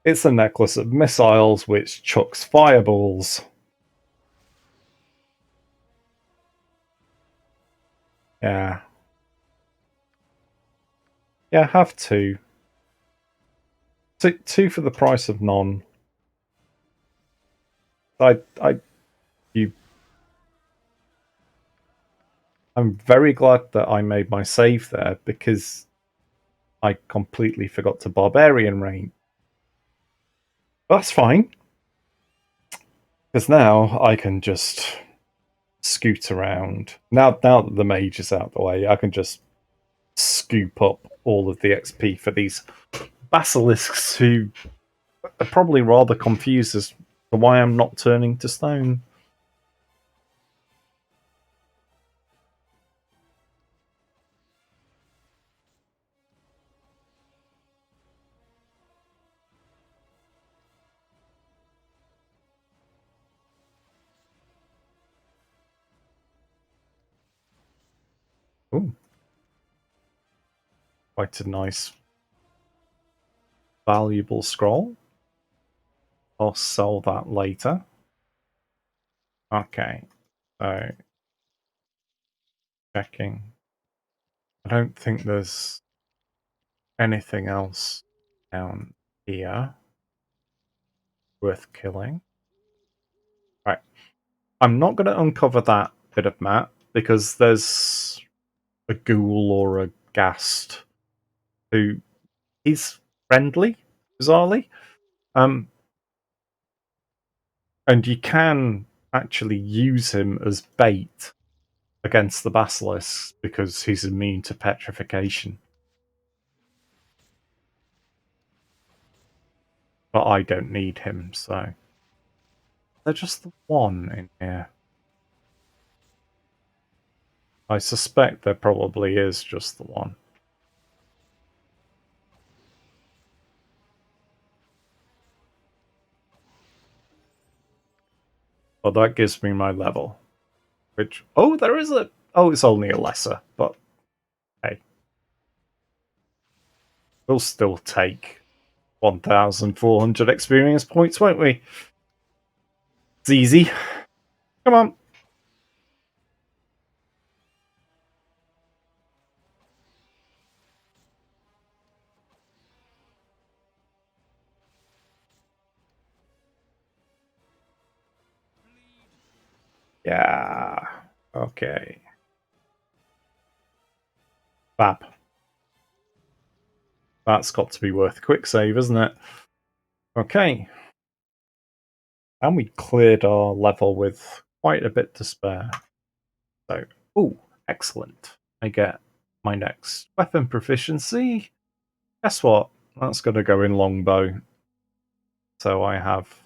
It's a necklace of missiles which chucks fireballs. Yeah. Yeah, have two. Two for the price of none. You. I'm very glad that I made my save there because I completely forgot to Barbarian rain. That's fine. Because now I can just scoot around. Now that the mage is out of the way, I can just scoop up all of the XP for these basilisks who are probably rather confused as to why I'm not turning to stone. Ooh. Quite a nice, valuable scroll. I'll sell that later. Okay, so checking. I don't think there's anything else down here worth killing. Right. I'm not going to uncover that bit of map because there's a ghoul or a ghast who is friendly, bizarrely. And you can actually use him as bait against the basilisks because he's immune to petrification. But I don't need him, so there's just the one in here. I suspect there probably is just the one. But that gives me my level. Which, oh, there is a... Oh, it's only a lesser, but hey. We'll still take 1,400 experience points, won't we? It's easy. Come on. Yeah. Okay. Fab. That's got to be worth a quick save, isn't it? Okay. And we cleared our level with quite a bit to spare. So, oh, excellent. I get my next weapon proficiency. Guess what? That's going to go in longbow. So I have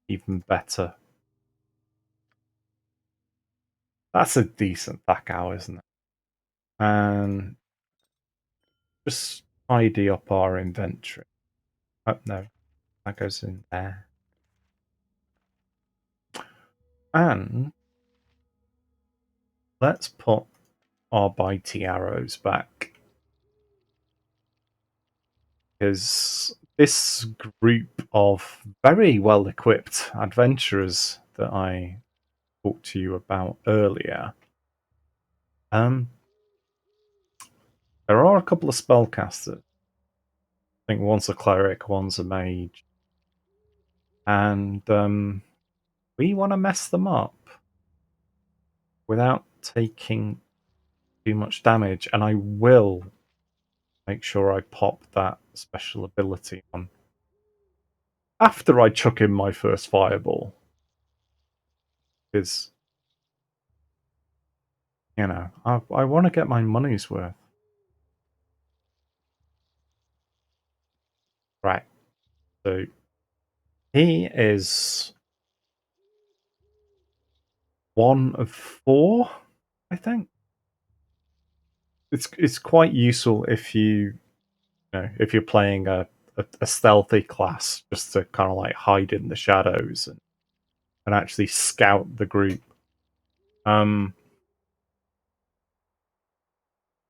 even better That's a decent Thakao, isn't it? And just tidy up our inventory. Oh, no, that goes in there. And let's put our bitey arrows back. Because this group of very well equipped adventurers that I talked to you about earlier, there are a couple of spellcasters. I think one's a cleric, one's a mage. And we want to mess them up without taking too much damage. And I will make sure I pop that special ability on after I chuck in my first fireball. Because, you know, I want to get my money's worth. Right. So he is one of 4, I think. It's quite useful if if you're playing a stealthy class, just to kind of like hide in the shadows and actually scout the group.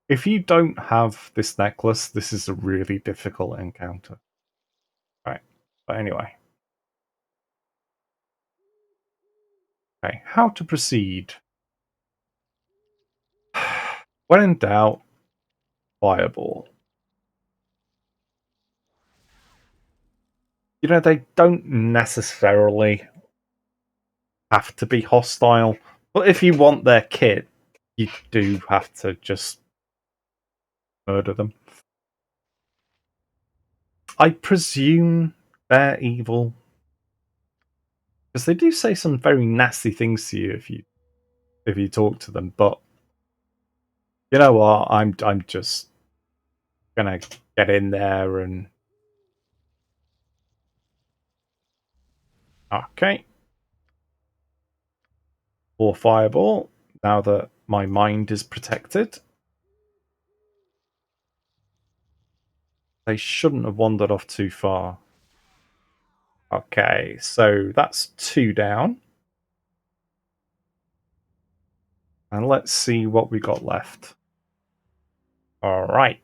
If you don't have this necklace, this is a really difficult encounter. Right. But anyway. Okay, how to proceed? When in doubt, fireball. You know, they don't necessarily have to be hostile, but if you want their kit, you do have to just murder them. I presume they're evil, because they do say some very nasty things to you if you talk to them. But you know what? I'm just gonna get in there and okay. Or fireball. Now that my mind is protected, they shouldn't have wandered off too far. Okay, so that's 2 down. And let's see what we got left. Alright.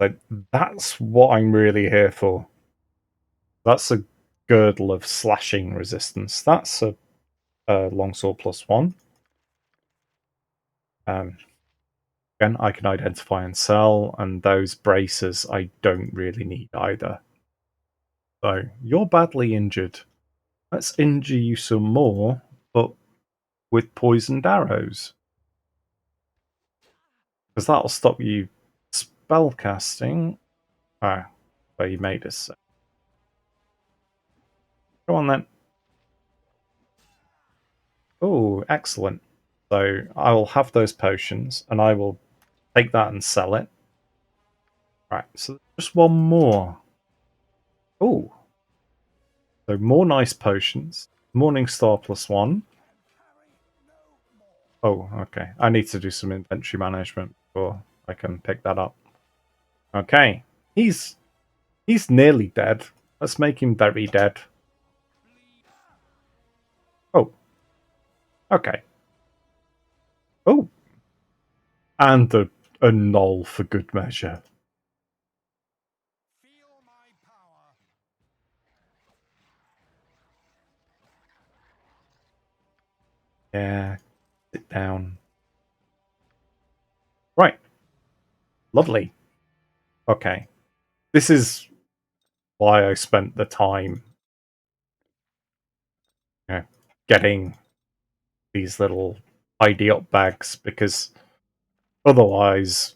So that's what I'm really here for. That's a girdle of slashing resistance. That's a longsword +1. Again, I can identify and sell, and those braces I don't really need either. So, you're badly injured. Let's injure you some more, but with poisoned arrows. Because that'll stop you spellcasting. Ah, well, you made us. Go on then. Oh, excellent. So I will have those potions, and I will take that and sell it. Right, so just one more. Oh. So more nice potions. Morningstar +1. Oh, okay. I need to do some inventory management before I can pick that up. Okay. He's nearly dead. Let's make him very dead. Oh. Okay. Oh. And a null for good measure. Feel my power. Yeah. Sit down. Right. Lovely. Okay. This is why I spent the time getting these little ID up bags, because otherwise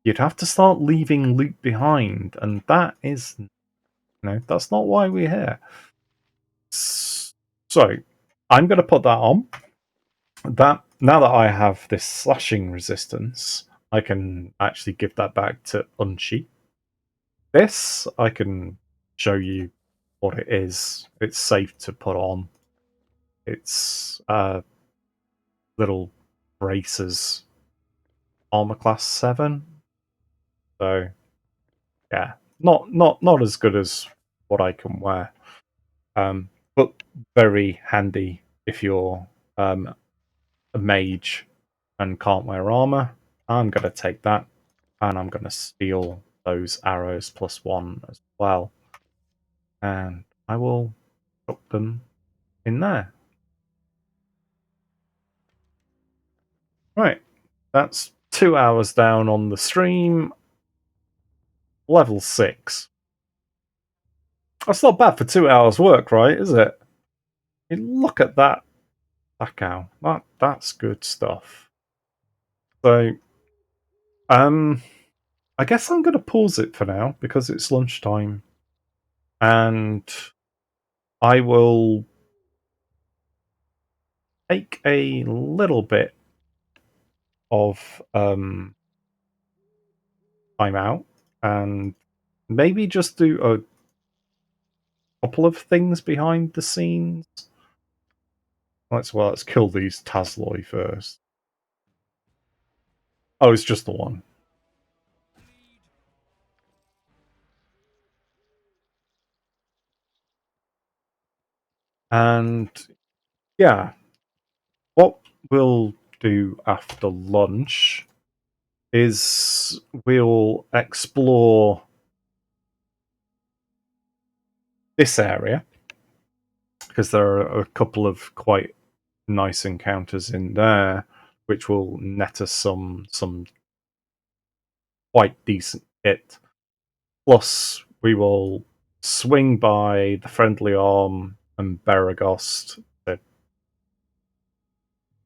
you'd have to start leaving loot behind, and that is, that's not why we're here. So I'm going to put that on. That now that I have this slashing resistance, I can actually give that back to Unchi. This I can show you what it is. It's safe to put on. It's little bracers armor class 7. So yeah, not as good as what I can wear. But very handy if you're a mage and can't wear armor. I'm gonna take that, and I'm gonna steal those arrows +1 as well. And I will put them in there. Right, that's 2 hours down on the stream. Level 6. That's not bad for 2 hours work, right? Is it? Look at that. Cow. That's good stuff. So, I guess I'm going to pause it for now because it's lunchtime, and I will take a little bit of time out and maybe just do a couple of things behind the scenes. Let's kill these Tasloi first. Oh, it's just the one. And yeah, what we'll do after lunch is we'll explore this area because there are a couple of quite nice encounters in there, which will net us some quite decent hit. Plus, we will swing by the Friendly Arm and Beragost to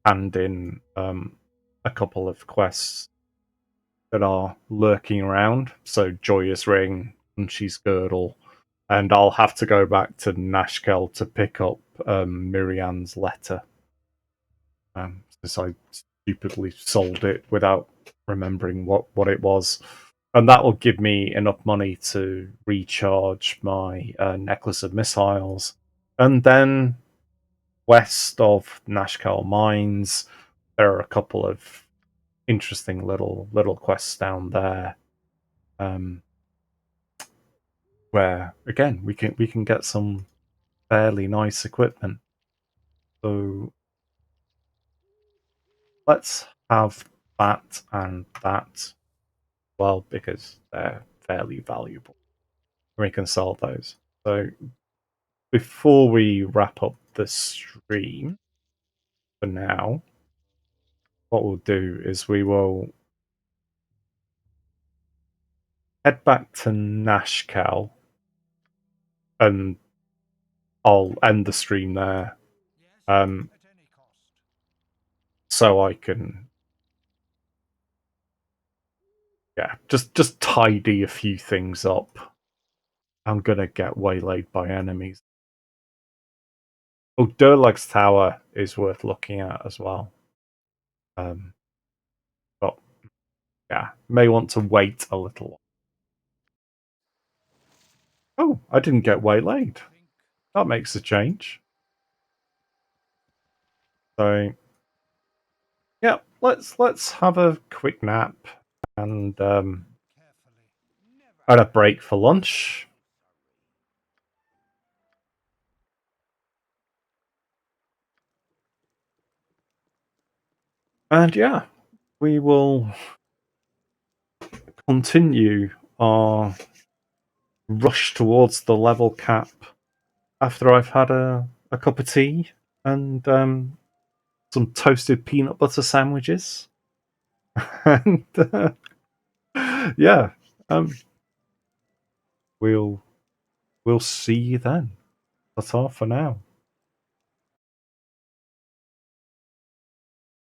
hand in a couple of quests that are lurking around. So, Joyous Ring, Unshe's Girdle, and I'll have to go back to Nashkel to pick up Mirian's letter. Since I stupidly sold it without remembering what it was. And that will give me enough money to recharge my Necklace of Missiles. And then west of Nashkel Mines, there are a couple of interesting little quests down there, where again we can get some fairly nice equipment. So let's have that and that, well, because they're fairly valuable. We can sell those. So before we wrap up the stream, for now, what we'll do is we will head back to Nashkel, and I'll end the stream there, so I can, yeah, just tidy a few things up. I'm gonna get waylaid by enemies. Oh, Durlag's Tower is worth looking at as well. But yeah, may want to wait a little. Oh, I didn't get waylaid. That makes a change. So yeah, let's have a quick nap and a break for lunch. And yeah, we will continue our rush towards the level cap after I've had a cup of tea and some toasted peanut butter sandwiches. And yeah, we'll see you then. That's all for now.